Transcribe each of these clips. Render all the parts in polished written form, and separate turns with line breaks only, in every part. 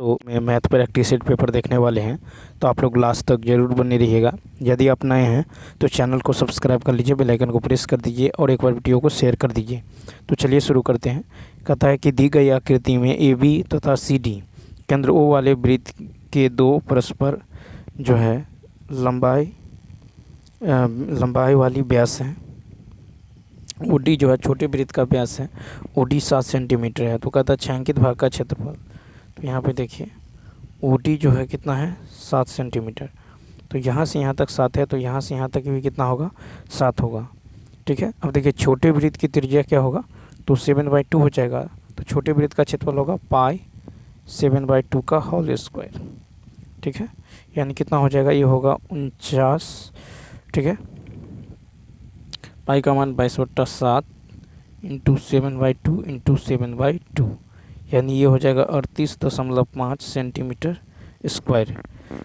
तो मैं math practice set paper देखने वाले हैं, तो आप लोग लास्ट तक ज़रूर बने रहिएगा। यदि आप नए हैं तो चैनल को सब्सक्राइब कर लीजिए, बेल आइकन को प्रेस कर दीजिए और एक बार वीडियो को शेयर कर दीजिए। तो चलिए शुरू करते हैं। कहता है कि दी गई आकृति में ए बी तथा सी डी केंद्र ओ वाले वृत्त के दो परस्पर जो है लंबाई वाली व्यास है। ओ डी जो है छोटे वृत्त का व्यास है, ओ डी 7 सेंटीमीटर है। तो कहता है छायांकित भाग का क्षेत्रफल। तो यहाँ पे देखिए ओ डी जो है कितना है 7 सेंटीमीटर। तो यहाँ से यहाँ तक 7 है, तो यहाँ से यहाँ तक भी कितना होगा 7 होगा। ठीक है, अब देखिए छोटे वृत्त की त्रिज्या क्या होगा, तो 7/2 हो जाएगा। तो छोटे वृत्त का क्षेत्रफल होगा पाई 7/2 का होल स्क्वायर। ठीक है, यानी कितना हो जाएगा, ये होगा 49। ठीक है, पाई का मान 22/7 इंटू 7/2 इंटू 7/2, यानी ये हो जाएगा 38.5 सेंटीमीटर स्क्वायर।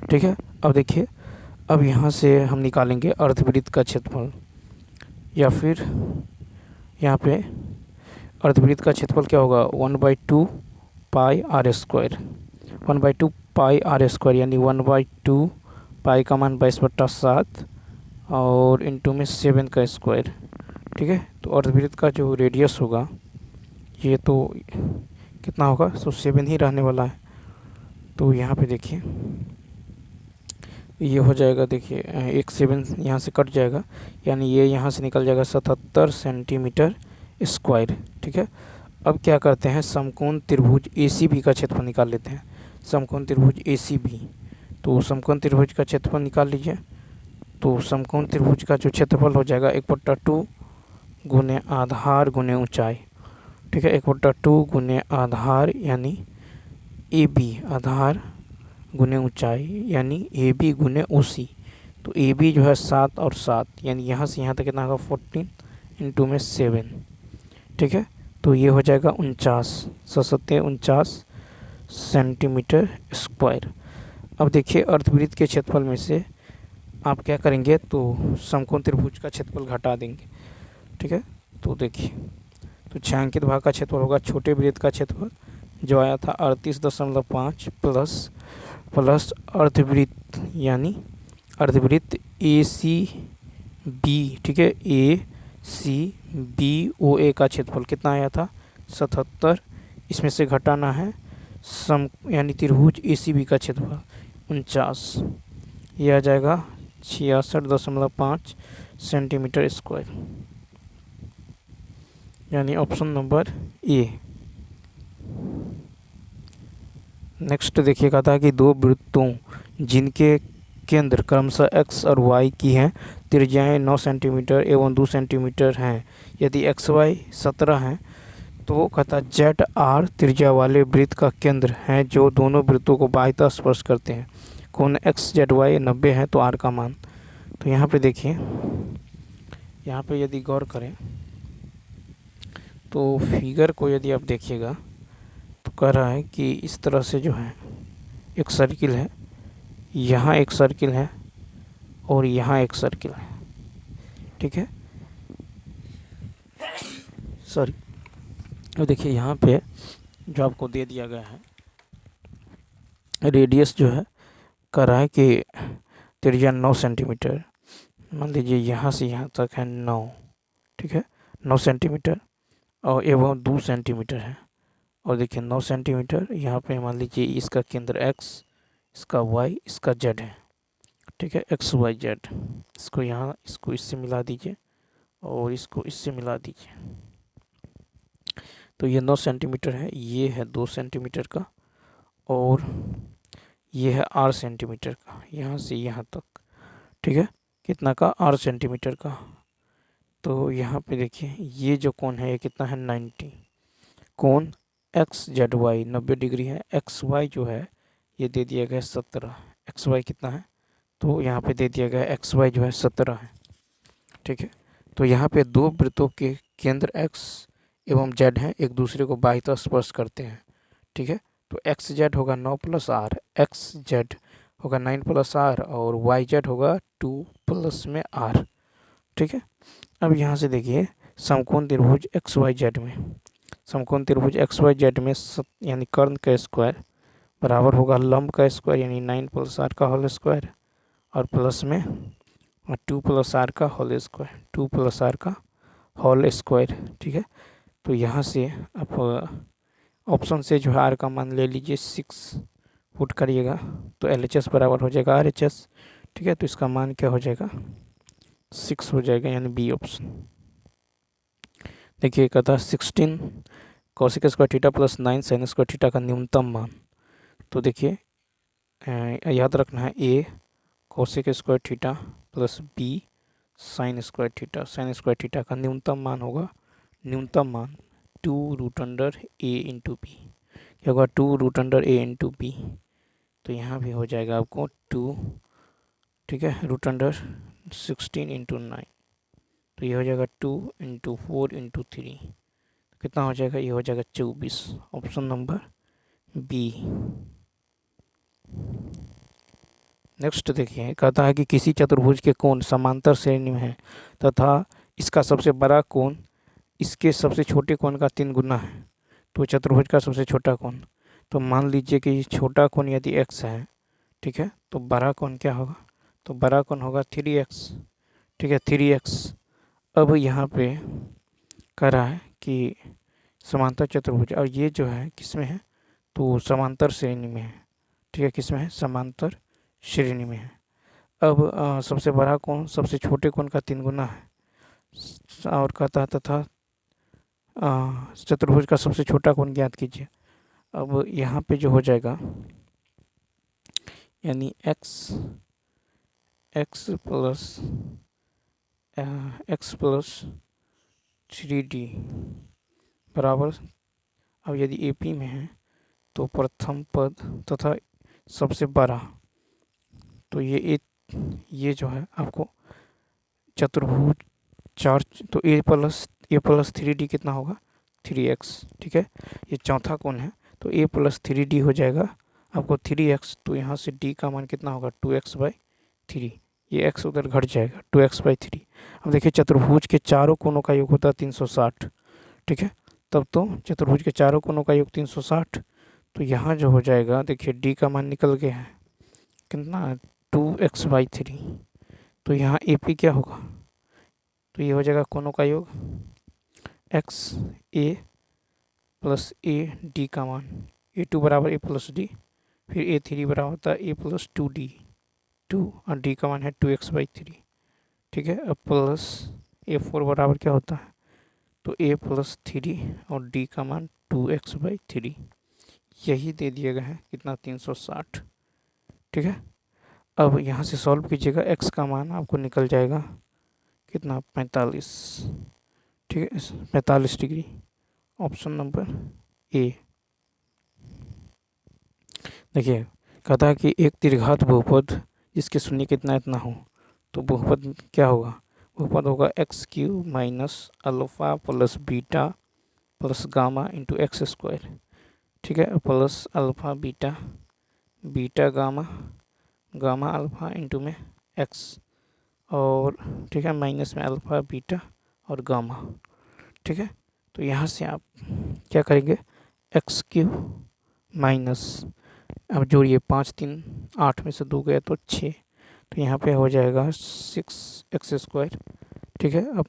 ठीक है, अब देखिए अब यहाँ से हम निकालेंगे अर्धवृत्त का क्षेत्रफल, या फिर यहाँ पे अर्धवृत्त का क्षेत्रफल क्या होगा 1/2 pi R square. 1/2 pi R square यानी 1/2 पाई का मान 22/7 और इंटू में 7 का स्क्वायर। ठीक है, तो अर्धवृत्त का जो रेडियस होगा ये तो कितना होगा, तो 7 ही रहने वाला है। तो यहाँ पे देखिए ये हो जाएगा, देखिए एक 7 यहाँ से कट जाएगा, यानी ये यहाँ से निकल जाएगा 77 सेंटीमीटर स्क्वायर। ठीक है, अब क्या करते हैं, समकोण त्रिभुज ACB का क्षेत्रफल निकाल लेते हैं। समकोण त्रिभुज ACB, तो समकोण त्रिभुज का क्षेत्रफल निकाल लीजिए। तो समकोण त्रिभुज का जो क्षेत्रफल हो जाएगा 1/2 गुने आधार गुने ऊंचाई। ठीक है, 1/2 गुने आधार यानी AB, आधार गुने ऊंचाई यानी AB गुने OC। तो AB जो है 7 और 7, यानी यहाँ से यहाँ तक कितना होगा 14 इंटू में 7। ठीक है, तो ये हो जाएगा 49 सेंटीमीटर स्क्वायर। अब देखिए अर्धवृत्त के क्षेत्रफल में से आप क्या करेंगे, तो समकोण त्रिभुज का क्षेत्रफल घटा देंगे। ठीक है, तो देखिए तो छायांकित भाग का क्षेत्रफल होगा छोटे वृत्त का क्षेत्रफल जो आया था 38.5 प्लस अर्धवृत्त यानी अर्धवृत्त ACB। ठीक है, ACBOA का क्षेत्रफल कितना आया था 77, इसमें से घटाना है सम यानी त्रिभुज ACB का क्षेत्रफल 49, यह आ जाएगा 66.5 सेंटीमीटर स्क्वायर, यानी ऑप्शन नंबर ए। नेक्स्ट देखिएगा था कि दो वृत्तों जिनके केंद्र क्रमशः x और y की हैं त्रिज्याएं 9 सेंटीमीटर एवं 2 सेंटीमीटर हैं। यदि XY 17 हैं तो कहता ZR त्रिज्या वाले वृत्त का केंद्र है जो दोनों वृत्तों को बाह्यतः स्पर्श करते हैं। कोण XZY 90 है तो R का मान। तो यहाँ पे देखिए, यहाँ पे यदि गौर करें तो फिगर को यदि आप देखिएगा तो कह रहा है कि इस तरह से जो है एक सर्किल है, यहाँ एक सर्किल है और यहाँ एक सर्किल है। ठीक है, सॉरी, अब देखिए यहाँ पे जो आपको दे दिया गया है रेडियस जो है कह रहा है कि त्रिज्या 9 सेंटीमीटर, मान लीजिए यहाँ से यहाँ तक है 9। ठीक है, 9 सेंटीमीटर और एवं 2 सेंटीमीटर है। और देखिए 9 सेंटीमीटर यहाँ पे मान लीजिए इसका केंद्र x, इसका y, इसका z है। ठीक है, XYZ, इसको यहाँ इसको इससे मिला दीजिए और इसको इससे मिला दीजिए। तो ये 9 सेंटीमीटर है, ये है 2 सेंटीमीटर का और ये है 8 सेंटीमीटर का, यहाँ से यहाँ तक। ठीक है, कितना का 8 सेंटीमीटर का। तो यहाँ पे देखिए ये जो कोण है ये कितना है 90। कोण XZY 90 डिग्री है। XY जो है ये दे दिया गया 17। XY कितना है, तो यहाँ पे दे दिया गया XY जो है 17 है। ठीक है, तो यहाँ पे दो वृत्तों के केंद्र X एवं Z हैं, एक दूसरे को बाह्यतः स्पर्श करते हैं। ठीक है, तो XZ होगा 9 + R, XZ होगा 9 + R और YZ होगा 2 + में R। ठीक है, अब यहाँ से देखिए समकोण त्रिभुज XYZ में, समकोण त्रिभुज XYZ में यानी कर्ण का स्क्वायर बराबर होगा लंब का स्क्वायर यानी 9 प्लस आर का होल स्क्वायर और प्लस में 2 प्लस आर का होल स्क्वायर, 2 प्लस आर का होल स्क्वायर। ठीक है, तो यहाँ से आप ऑप्शन से जो है आर का मान ले लीजिए 6 पुट करिएगा तो LHS बराबर हो जाएगा RHS। ठीक है, तो इसका मान क्या हो जाएगा 6 हो जाएगा यानी बी ऑप्शन। देखिए कहता है 16 cosec square theta plus 9 sine square theta का न्यूनतम मान। तो देखिए याद रखना है A cosec square theta plus B sine square theta. Sine square theta का न्यूनतम मान होगा, न्यूनतम मान 2√A इंटू बी। क्या होगा 2√A इंटू बी। तो यहाँ भी हो जाएगा आपको 2, ठीक है, √16 इंटू 9। तो ये हो जाएगा 2 इंटू 4 इंटू 3। कितना हो जाएगा, ये हो जाएगा 24। Option number B. नेक्स्ट देखिए कहता है कि किसी चतुर्भुज के कोण समांतर श्रेणी में है तथा इसका सबसे बड़ा कोण इसके सबसे छोटे कोण का 3 गुना है। तो चतुर्भुज का सबसे छोटा कोण, तो मान लीजिए कि छोटा कोण यदि x है, ठीक है, तो बड़ा कोण क्या होगा, तो बड़ा कोण होगा 3x। ठीक है, 3x। अब यहाँ पे कह रहा है कि समांतर चतुर्भुज और ये जो है किस में है, तो समांतर श्रेणी में है। ठीक है, किस में है, समांतर श्रेणी में है। अब सबसे बड़ा कोण सबसे छोटे कोण का 3 गुना है और कहता है तथा चतुर्भुज का सबसे छोटा कोण ज्ञात कीजिए। अब यहाँ पे जो हो जाएगा यानी x प्लस 3d बराबर, अब यदि AP में है तो प्रथम पद तथा सबसे बड़ा, तो ये जो है आपको चतुर्भुज 4, तो a प्लस 3d कितना होगा 3x। ठीक है, ये चौथा कोण है तो a प्लस 3d हो जाएगा आपको 3x। तो यहाँ से d का मान कितना होगा 2x/3। ये x उधर घट जाएगा 2x/3। अब देखिए चतुर्भुज के चारों कोणों का योग होता है 360। ठीक है, तब तो चतुर्भुज के चारों कोणों का योग 360। तो यहाँ जो हो जाएगा देखिए d का मान निकल गया है कितना 2x/3। तो यहाँ AP क्या होगा, तो ये हो जाएगा कोणों का योग XA प्लस AD का मान A2 बराबर A प्लस D, फिर A3 बराबर होता है A प्लस 2D, 2 और D का मान है 2x/3। ठीक है, अब प्लस A4 बराबर क्या होता है, तो A प्लस 3 और D का मान 2x/3। यही दे दिया गया है कितना 360। ठीक है, अब यहाँ से सॉल्व कीजिएगा, x का मान आपको निकल जाएगा कितना 45। ठीक है, 45 डिग्री। Option number A. देखिए कहता है कि एक त्रिघात बहुपद जिसके शून्य कितना इतना हो, तो बहुपद क्या होगा, बहुपद होगा x³ minus alpha plus beta plus gamma into x square. ठीक है, plus alpha beta beta gamma gamma alpha into में x, और ठीक है माइनस में अल्फ़ा बीटा और गामा। ठीक है, तो यहाँ से आप क्या करेंगे x³ माइनस, अब जोड़िए 5 3 8 में से 2 गया तो 6, तो यहाँ पे हो जाएगा 6x²। ठीक है, अब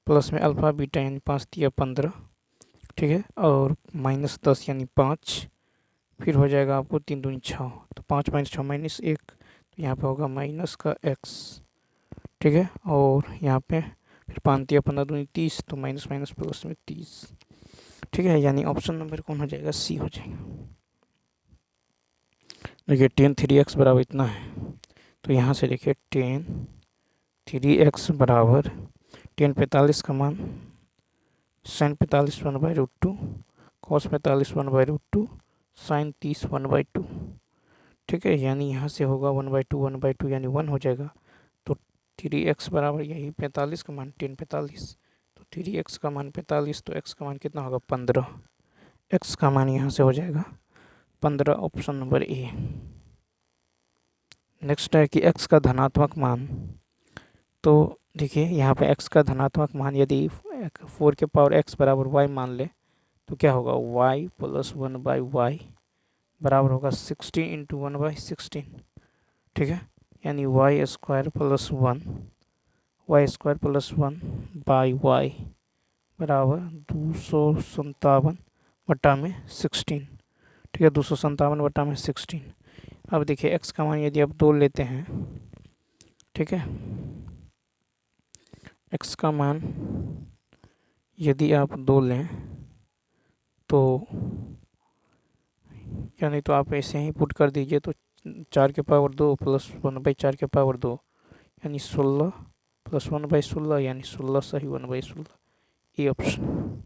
प्लस में अल्फ़ा बीटा यानी 5 3 15। ठीक है, और माइनस 10 यानी 5, फिर हो जाएगा आपको 3 दूनी 6, तो 5 - 6 -1, तो यहाँ पे होगा माइनस का x। ठीक है, और यहाँ पे फिर 5 3 15 दूनी 30, तो माइनस माइनस प्लस में 30। ठीक है, यानी ऑप्शन नंबर कौन हो जाएगा, सी हो जाएगा। देखिए tan 3x बराबर इतना है, तो यहाँ से देखिए tan 3x बराबर tan 45 का मान sin 45 1/√2, cos 45 1/√2, sin 30 1/2। ठीक है, यानी यहाँ से होगा 1/2 यानी 1 हो जाएगा। तो 3x बराबर यही 45 का मान tan 45, तो 3x का मान 45, तो x का मान कितना होगा 15। x का मान यहाँ से हो जाएगा 15। Option number A. नेक्स्ट है कि x का धनात्मक मान, तो देखिए यहाँ पे x का धनात्मक मान यदि 4 के पावर x बराबर y मान ले तो क्या होगा y प्लस 1/y बराबर होगा 16 × 1/16। ठीक है, यानी y² + 1 बाई वाई बराबर 257/16। ठीक है, 257/16। अब देखिए x का मान यदि आप 2 लेते हैं, ठीक है, x का मान यदि आप 2 लें तो यानी तो आप ऐसे ही पुट कर दीजिए, तो 4² + 1/4², यानी 16 + 1/16, यानी 16 सही 1/16, ये ऑप्शन।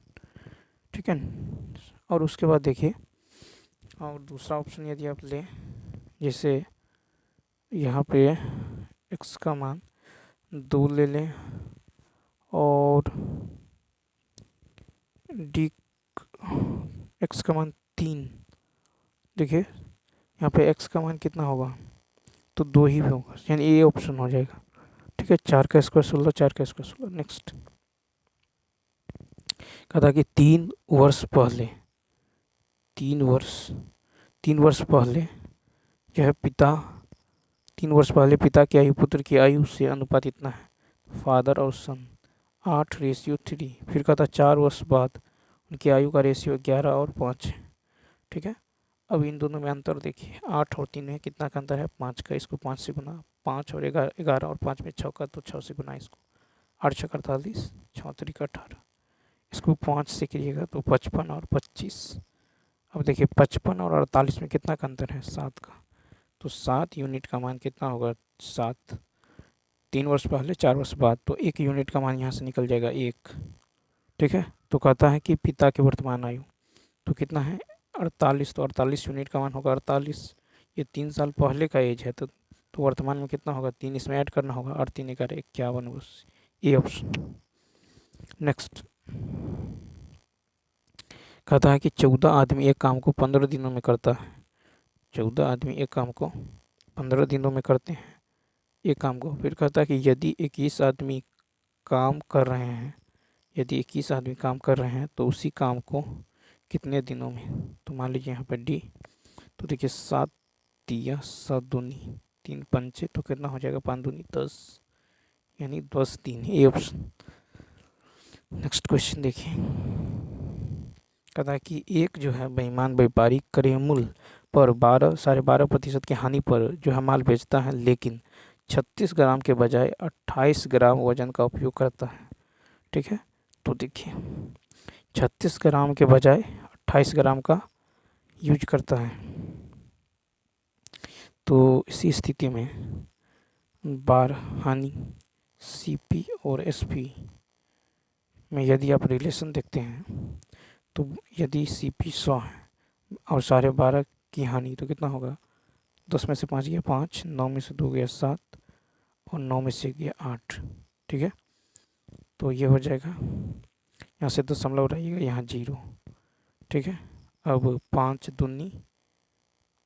ठीक है, और उसके बाद देखिए, और दूसरा ऑप्शन यदि आप लें, जैसे यहाँ पे x का मान 2 ले लें और डी x का मान 3, देखिए यहाँ पे x का मान कितना होगा, तो 2 ही होगा, यानी ये ऑप्शन हो जाएगा। ठीक है, 4² 16, 4² 16। नेक्स्ट कहा था कि 3 वर्ष पहले जो है पिता 3 वर्ष पहले पिता की आयु पुत्र की आयु से अनुपात इतना है, फादर और सन 8:3। फिर कहा था 4 वर्ष बाद उनकी आयु का रेशियो 11 और 5 है। ठीक है, अब इन दोनों में अंतर देखिए, 8 और 3 में कितना का अंतर है, 5 का, इसको 5 से गुना, 5 और 11 और 5 में 6 का, तो 6 से गुना इसको, 8×6 = 48, 6×3 = 18, इसको 5 से करिएगा तो 55 और 25। अब देखिए 55 और 48 में कितना का अंतर है, 7 का, तो 7 यूनिट का मान कितना होगा, 7। 3 वर्ष पहले 4 वर्ष बाद, तो 1 यूनिट का मान यहाँ से निकल जाएगा 1। ठीक है, तो कहता है कि पिता की वर्तमान आयु तो कितना है, 48, तो 48 यूनिट का मान होगा 48। ये 3 साल पहले का एज है, तो वर्तमान में कितना होगा, 3 इसमें ऐड करना होगा, 8 × 3 = 51, बस ये ऑप्शन। नेक्स्ट कहता है कि 14 आदमी एक काम को 15 दिनों में करता है। 14 आदमी एक काम को 15 दिनों में करते हैं एक काम को। फिर कहता है कि यदि 21 आदमी काम कर रहे हैं, यदि 21 आदमी काम कर रहे हैं तो उसी काम को कितने दिनों में। तो मान लीजिए यहाँ पर डी, तो देखिए 7 × 7 दूनी 3 पंचे, तो कितना हो जाएगा, 5 दूनी 10, यानी 10 दिन, ये ऑप्शन। नेक्स्ट क्वेश्चन देखिए, कहता है कि एक जो है बेईमान व्यापारी क्रय मूल्य पर 12.5% की हानि पर जो है माल बेचता है, लेकिन 36 ग्राम के बजाय 28 ग्राम वजन का उपयोग करता है। ठीक है, तो देखिए 36 ग्राम के बजाय 28 ग्राम का यूज करता है, तो इसी स्थिति में बार हानि CP और SP में यदि आप रिलेशन देखते हैं, तो यदि CP 100 है और 12.5 की हानि, तो कितना होगा, 10 में से 5 गया 5, 9 में से 2 गया 7 और 9 में से गया 8। ठीक है, तो ये हो जाएगा, यहाँ से दशमलव रहेगा, यहाँ 0। ठीक है, अब 5 दूनी,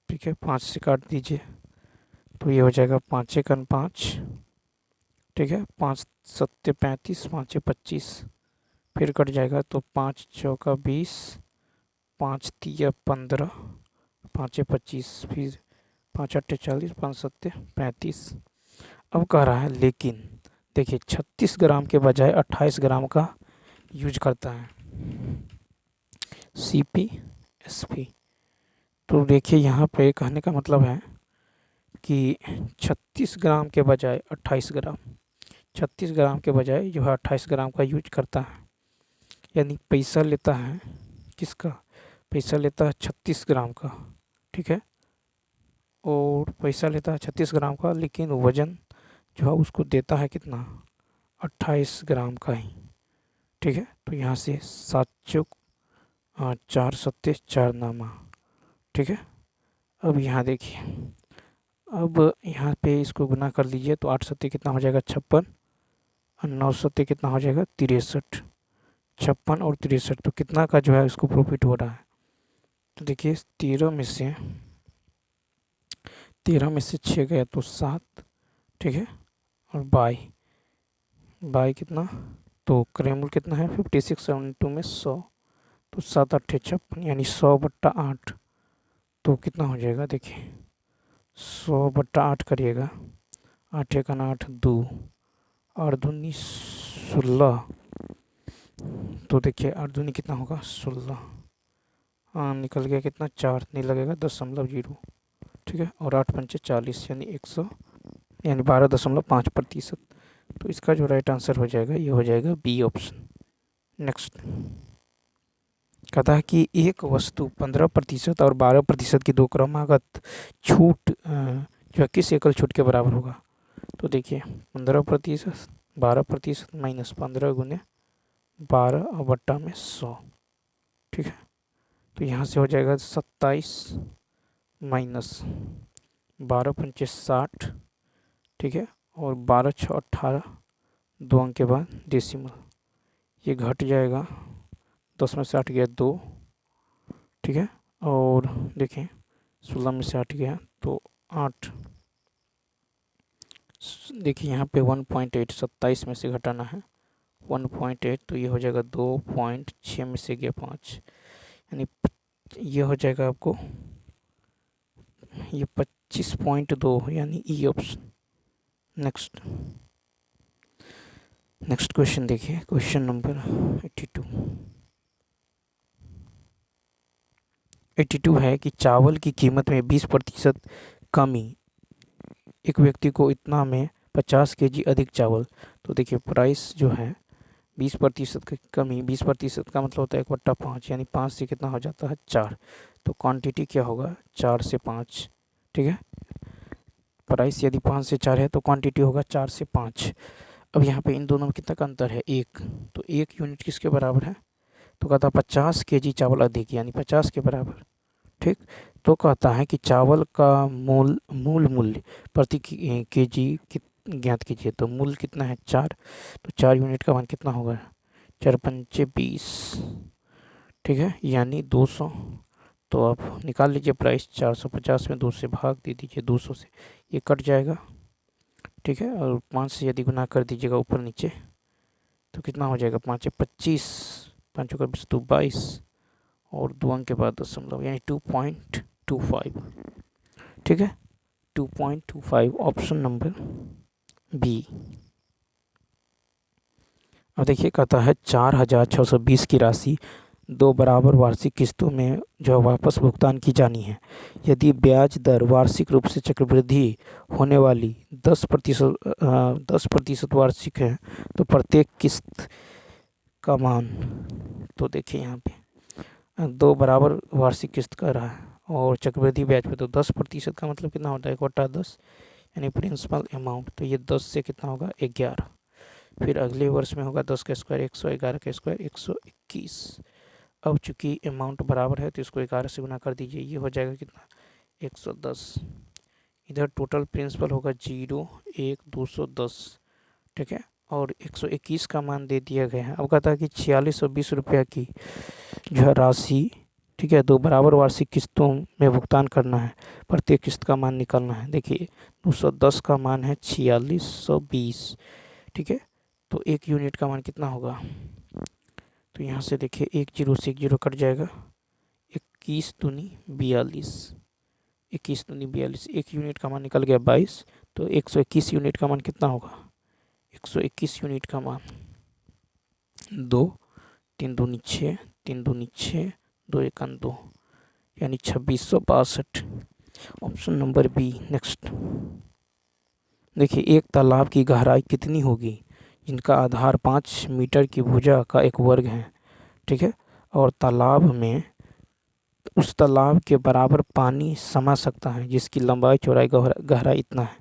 ठीक है, 5 से काट दीजिए, तो ये हो जाएगा 5 × 5। ठीक है, 5 × 7 = 35, 5 × 25, फिर कट जाएगा, तो 5 × 4 = 20, 5 × 3 = 15, 5 × 25, फिर 5 × 8 = 40, 5 × 7 = 35। अब कह रहा है लेकिन देखिए 36 ग्राम के बजाय 28 ग्राम का यूज करता है CP SP। तो देखिए यहाँ पे कहने का मतलब है कि 36 ग्राम के बजाय 28 ग्राम, 36 ग्राम के बजाय जो है 28 ग्राम का यूज करता है, यानी पैसा लेता है किसका, पैसा लेता है 36 ग्राम का। ठीक है, और पैसा लेता है 36 ग्राम का, लेकिन वज़न जो है उसको देता है कितना, 28 ग्राम का ही। ठीक है, तो यहाँ से 7 × 4 = 4 नामा। ठीक है, अब यहाँ देखिए, अब यहाँ पे इसको गुना कर लीजिए, तो 8 × 7 कितना हो जाएगा, 56, और 9 × 7 कितना हो जाएगा, 63। 56 और 63, तो कितना का जो है इसको प्रॉफिट हो रहा है, तो देखिए 13 में से 6 गया तो 7। ठीक है, और बाई कितना, तो क्रय मूल्य कितना है 56, 7 × 2 में 100, तो 7 × 8 = 56, यानी 100/8। तो कितना हो जाएगा देखिए 100/8 करिएगा, 8 एक 8 2 8 दूनी 16, तो देखिए 8 दूनी कितना होगा 16, हाँ निकल गया कितना 4 नहीं लगेगा 0.0, ठीक है। और 8 पंचे 40 यानी 100 यानी 12.5%। तो इसका जो राइट आंसर हो जाएगा ये हो जाएगा बी ऑप्शन। नेक्स्ट कहता है कि एक वस्तु 15% और 12% की दो क्रमागत छूट जो है किस एकल छूट के बराबर होगा। तो देखिए 15%, 12% माइनस 15 गुने 12 और बट्टा में 100, ठीक है। तो यहाँ से हो जाएगा 27 माइनस 12 पंचे 60, ठीक है। और 12 6 18, 2 अंक के बाद डेसिमल, ये घट जाएगा 10 में से 8 गया 2, ठीक है। और देखें 16 में से 8 गया तो 8, देखिए यहाँ पे 1.8 27 में से घटाना है 1.8, तो ये हो जाएगा 2.6 में से गया 5, यानी ये हो जाएगा आपको ये 25.2 यानी ई ऑप्शन। नेक्स्ट क्वेश्चन देखिए, क्वेश्चन नंबर 82 है कि चावल की कीमत में 20% कमी, एक व्यक्ति को इतना में 50 kg अधिक चावल। तो देखिए प्राइस जो है 20% की कमी, 20% का मतलब होता है 1/5, यानी 5 से कितना हो जाता है 4, तो क्वांटिटी क्या होगा 4 से 5, ठीक है। प्राइस यदि 5 से 4 है तो क्वांटिटी होगा 4 से 5। अब यहाँ पे इन दोनों में कितना का अंतर है 1, तो 1 यूनिट किसके बराबर है, तो कहता 50 kg चावल अधिक यानी 50 के बराबर, ठीक। तो कहता है कि चावल का मूल्य प्रति केजी ज्ञात कीजिए। तो मूल्य कितना है 4, तो 4 यूनिट का मान कितना होगा 4 पंचे 20, ठीक है, यानी 200। तो आप निकाल लीजिए प्राइस, 450 में 2 से भाग दे दीजिए 200 से, ये कट जाएगा, ठीक है। और 5 से यदि गुना कर दीजिएगा ऊपर नीचे तो कितना हो जाएगा 5 25, 5 का 20 तो 22, और 2 अंक के बाद दशमलव यानी 2.25, ठीक है 2.25 ऑप्शन नंबर बी। अब देखिए कहता है 4,620 की राशि 2 बराबर वार्षिक किस्तों में जो वापस भुगतान की जानी है। यदि ब्याज दर वार्षिक रूप से चक्रवृद्धि होने वाली 10% वार्षिक है तो प्रत्येक किस्त का मान, तो देखिए यहाँ पे 2 बराबर वार्षिक किस्त कर रहा है और चक्रवृद्धि ब्याज पे, तो 10% का मतलब कितना होता है 1/10 यानी प्रिंसिपल अमाउंट, तो ये 10 से कितना होगा 11, फिर अगले वर्ष में होगा 10 का स्क्वायर 111 का स्क्वायर 121। अब चूंकि अमाउंट बराबर है तो इसको 11 से गुना कर दीजिए, ये हो जाएगा कितना 110। इधर टोटल प्रिंसिपल होगा 0 1 210, ठीक है। और 121 का मान दे दिया गया है। अब कहता है कि 4620 रुपया की जो है राशि, ठीक है, 2 बराबर वार्षिक किस्तों में भुगतान करना है, प्रत्येक किस्त का मान निकालना है। देखिए 210 का मान है 4620, ठीक है। तो 1 यूनिट का मान कितना होगा, तो यहाँ से देखिए 1 0 से 1 0 कट जाएगा, 21 दूनी 42, 21 दूनी 42, 1 यूनिट का मान निकल गया 22, तो 121 यूनिट का मान कितना होगा 121 यूनिट का मान 2 3 दूनी 6 3 दूनी 6 2 1 2 यानी 2662, ऑप्शन नंबर बी। नेक्स्ट देखिए एक तालाब की गहराई कितनी होगी जिनका आधार 5 मीटर की भुजा का एक वर्ग है, ठीक है, और तालाब में उस तालाब के बराबर पानी समा सकता है जिसकी लंबाई चौड़ाई गहराई इतना है,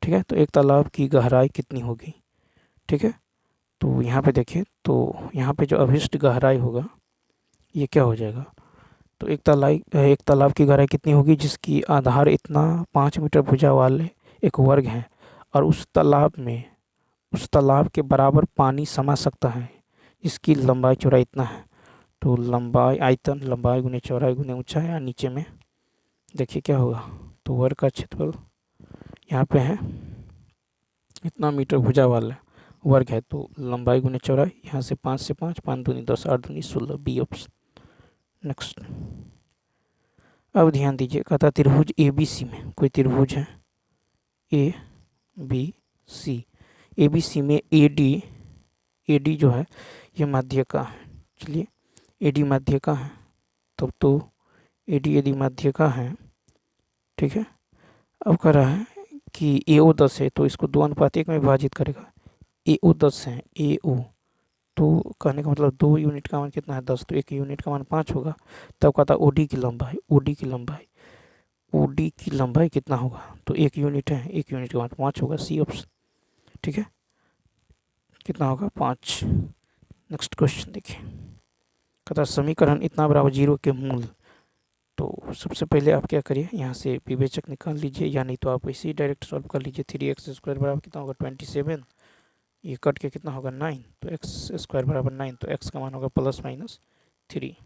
ठीक है। तो एक तालाब की गहराई कितनी होगी, ठीक है। तो यहाँ पे देखिए, तो यहाँ पे जो अभिष्ट गहराई होगा ये क्या हो जाएगा, तो एक तालाब की गहराई कितनी होगी जिसकी आधार इतना 5 मीटर भुजा वाले एक वर्ग है और उस तालाब के बराबर पानी समा सकता है जिसकी लंबाई चौड़ाई इतना है। तो लंबाई आयतन लंबाई गुने चौड़ाई गुने ऊंचाई है, नीचे में देखिए क्या होगा, तो वर्ग का क्षेत्रफल यहाँ पे है इतना मीटर भुजा वाला वर्ग है, तो लंबाई गुने चौड़ाई यहाँ से 5 से 5 5 दूनी 10 8 दूनी 16, बी ऑप्शन। नेक्स्ट अब ध्यान दीजिए, कहता त्रिभुज ABC में, कोई त्रिभुज है ABC, ABC में AD जो है ये माध्य का है। चलिए AD माध्य का है, तब तो AD यदि माध्य का है, ठीक है। अब कह रहा है कि AO 10 है तो इसको 2:1 में विभाजित करेगा। AO 10 है, AO, तो कहने का मतलब 2 यूनिट का मान कितना है 10, तो 1 यूनिट का मान 5 होगा। तब कहता OD की लंबाई, OD की लंबाई कितना होगा, तो 1 यूनिट है, 1 यूनिट का मान 5 होगा, सी ऑप्शन, ठीक है। कितना होगा 5। नेक्स्ट क्वेश्चन देखिए, कहता समीकरण इतना बराबर 0 के मूल। तो सबसे पहले आप क्या करिए, यहाँ से विवेचक निकाल लीजिए, या नहीं तो आप इसे ही डायरेक्ट सॉल्व कर लीजिए। 3x² बराबर कितना होगा 27, ये कट के कितना होगा 9, तो x² बराबर 9, तो x का मान होगा +-3।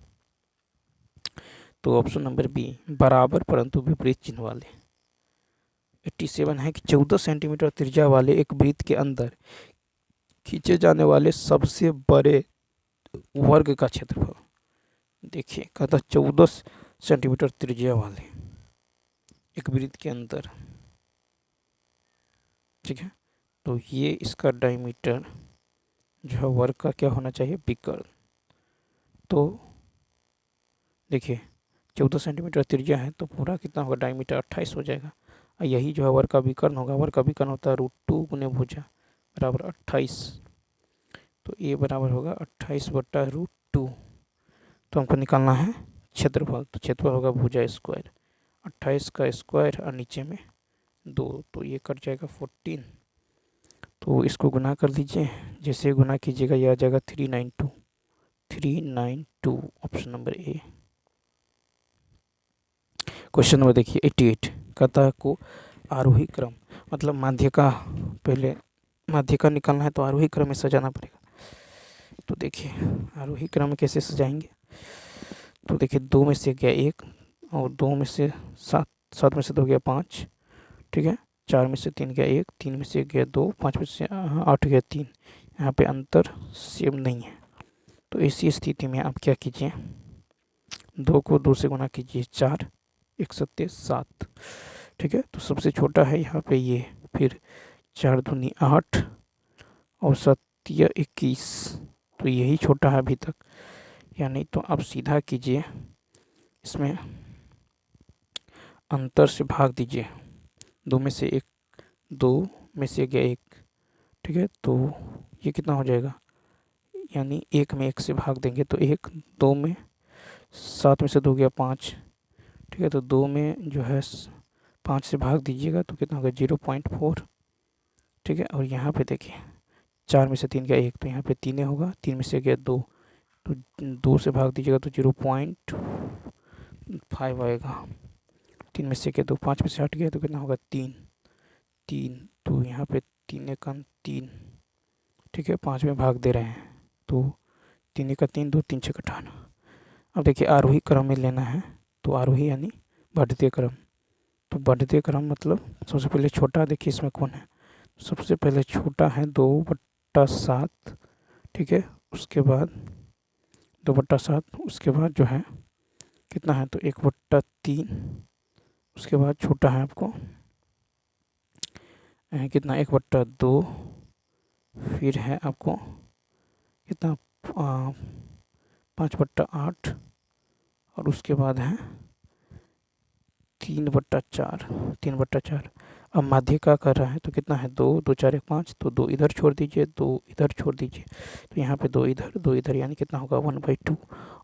तो ऑप्शन नंबर बी, बराबर परंतु विपरीत चिन्ह वाले। 87 है कि 14 सेंटीमीटर त्रिज्या वाले एक वृत्त के अंदर खींचे जाने वाले सबसे बड़े वर्ग का क्षेत्रफल। देखिए कहता 14 सेंटीमीटर त्रिज्या वाले एक वृत्त के अंदर, ठीक है। तो ये इसका डायमीटर जो है वर्ग का क्या होना चाहिए, विकर्ण। तो देखिए 14 सेंटीमीटर त्रिज्या है तो पूरा कितना होगा डायमीटर 28 हो जाएगा, और यही जो है वर्ग का विकर्ण होगा। वर्ग का विकर्ण होता है √2 गुने भुजा बराबर 28, तो ये बराबर होगा 28/√2। तो हमको निकालना है क्षेत्रफल, तो क्षेत्रफल होगा भुजा स्क्वायर, 28 का स्क्वायर और नीचे में 2, तो ये कट जाएगा 14। तो इसको गुना कर लीजिए, जैसे गुना कीजिएगा यह आ जाएगा 392। Option number A. Question number देखिए 88, कहता है को आरोही क्रम, मतलब माध्य का, पहले माध्य का निकालना है तो आरोही क्रम में सजाना पड़ेगा। तो देखिए आरोही क्रम में कैसे सजाएंगे, तो देखिए 2 में से गया 1, और 2 में से 7, 7 में से 2 गया 5, ठीक है। 4 में से 3 गया 1, 3 में से गया 2, 5 में से 8 गया 3। यहाँ पे अंतर सेम नहीं है, तो इसी स्थिति में आप क्या कीजिए, 2 को 2 से गुना कीजिए, 4, 1 7 7, ठीक है। तो सबसे छोटा है यहाँ पे ये, फिर 4 दूनी 8 और 7 21, तो यही छोटा है अभी तक। या नहीं तो आप सीधा कीजिए, इसमें अंतर से भाग दीजिए, 2 में से 1, 2 में से गया 1, ठीक है। तो ये कितना हो जाएगा, यानी 1 में 1 से भाग देंगे तो 1, 2 में 7 में से 2 गया 5, ठीक है। तो 2 में जो है 5 से भाग दीजिएगा तो कितना होगा 0.4, ठीक है। और यहाँ पे देखिए 4 में से 3 गया 1, तो यहाँ पे 3 होगा, 3 में से गया 2, तो 2 से भाग दीजिएगा तो 0.5 आएगा। 3 में से गया 2, 5 में से हट गया तो कितना होगा 3, तो यहाँ पे 3 एकम 3, ठीक है। 5 में भाग दे रहे हैं तो 3 एकम 3, 2 3 6 18। अब देखिए आरोही क्रम में लेना है, तो आरोही यानी बढ़ते क्रम, तो बढ़ते क्रम मतलब सबसे पहले छोटा, देखिए इसमें कौन है, सबसे पहले छोटा है 2/7, ठीक है। उसके बाद 2/7, उसके बाद जो है कितना है तो 1/3, उसके बाद छोटा है आपको कितना 1/2, फिर है आपको कितना 5/8, और उसके बाद है 3/4। अब माध्य का कर रहा है तो कितना है 2, 2 4 1 5, तो 2 इधर छोड़ दीजिए, 2 इधर छोड़ दीजिए, तो यहाँ पे 2 इधर 2 इधर, यानी कितना होगा 1/2।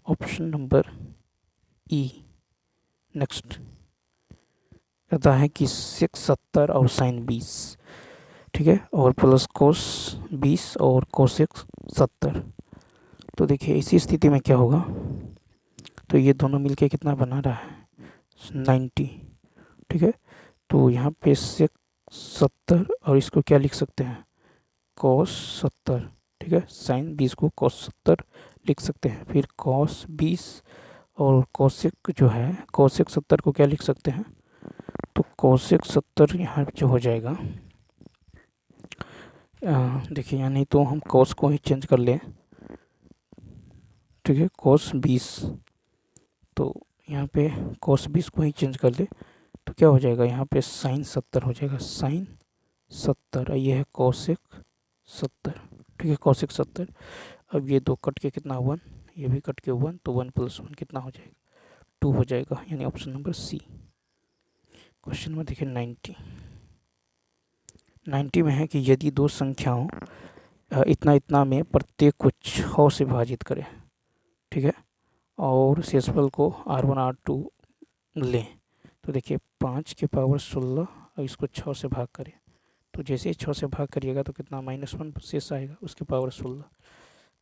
ऑप्शन नंबर ई। नेक्स्ट कहता है कि सेक 70 और साइन 20, ठीक है, और प्लस कोस 20 और कोसेक 70। तो देखिए इसी स्थिति में क्या होगा, तो ये दोनों मिलके कितना बना रहा है 90, ठीक है। तो यहाँ पे सेक 70 और इसको क्या लिख सकते हैं cos 70, ठीक है। साइन 20 को cos 70 लिख सकते हैं, फिर cos 20 और कोसेक जो है कोसेक 70 को क्या लिख सकते हैं, तो कोसेक 70 यहाँ जो हो जाएगा, देखिए यहाँ नहीं तो हम cos को ही चेंज कर लें, ठीक है। cos 20, तो यहाँ पे cos 20 को ही चेंज कर दे तो क्या हो जाएगा, यहाँ पे sin 70 हो जाएगा, sin 70। ये है cosec 70, ठीक है, cosec 70। अब ये दो कट के कितना 1, ये भी कट के 1, तो 1 + 1 कितना हो जाएगा, 2 हो जाएगा, यानी ऑप्शन नंबर सी। क्वेश्चन में देखिए 90 में है कि यदि दो संख्याओं इतना इतना में प्रत्येक को 6 से विभाजित करें, ठीक है, और शेषफल को R1 R2 लें, तो देखिए 5 के पावर 16 और इसको 6 से भाग करें, तो जैसे ही 6 से भाग करिएगा तो कितना -1 शेष आएगा, उसके पावर 16,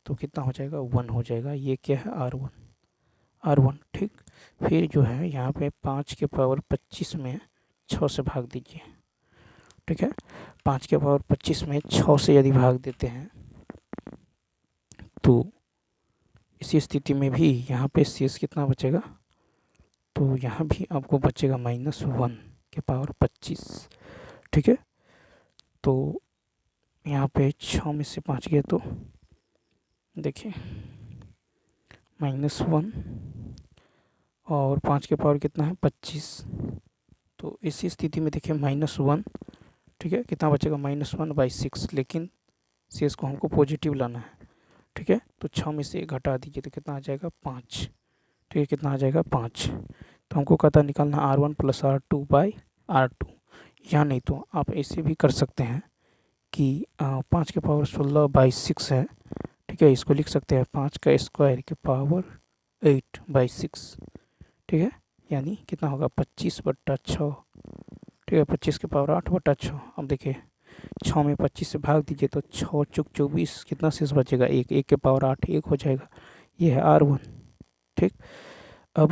तो कितना हो जाएगा 1 हो जाएगा। ये क्या है R1, ठीक। फिर जो है यहाँ पे 5 के पावर 25 में 6 से भाग दीजिए, ठीक है। 5 के पावर 25 में 6 से यदि भाग देते हैं तो इसी स्थिति में भी यहाँ पे शेष कितना बचेगा, तो यहाँ भी आपको बचेगा -1 के पावर 25, ठीक है। तो यहाँ पे 6 में से 5 गया तो देखिए -1 और 5 के पावर कितना है 25, तो इसी स्थिति में देखिए -1, ठीक है, कितना बचेगा -1/6, लेकिन शेष को हमको पॉजिटिव लाना है, ठीक है। तो 6 में से 1 घटा दीजिए तो कितना आ जाएगा 5, ठीक है, कितना आ जाएगा 5। तो हमको कहता निकालना R1 + R2/R2, या नहीं तो आप ऐसे भी कर सकते हैं कि 5 के पावर 16/6 है, ठीक है, इसको लिख सकते हैं 5 का स्क्वायर के पावर 8/6, ठीक है, यानी कितना होगा 25/6, ठीक है, 25 के पावर 8/6। अब देखिए 6 में 25 से भाग दीजिए तो 6 × 24 कितना शेष बचेगा 1, 1 के पावर 8 1 हो जाएगा, ये है R1, ठीक। अब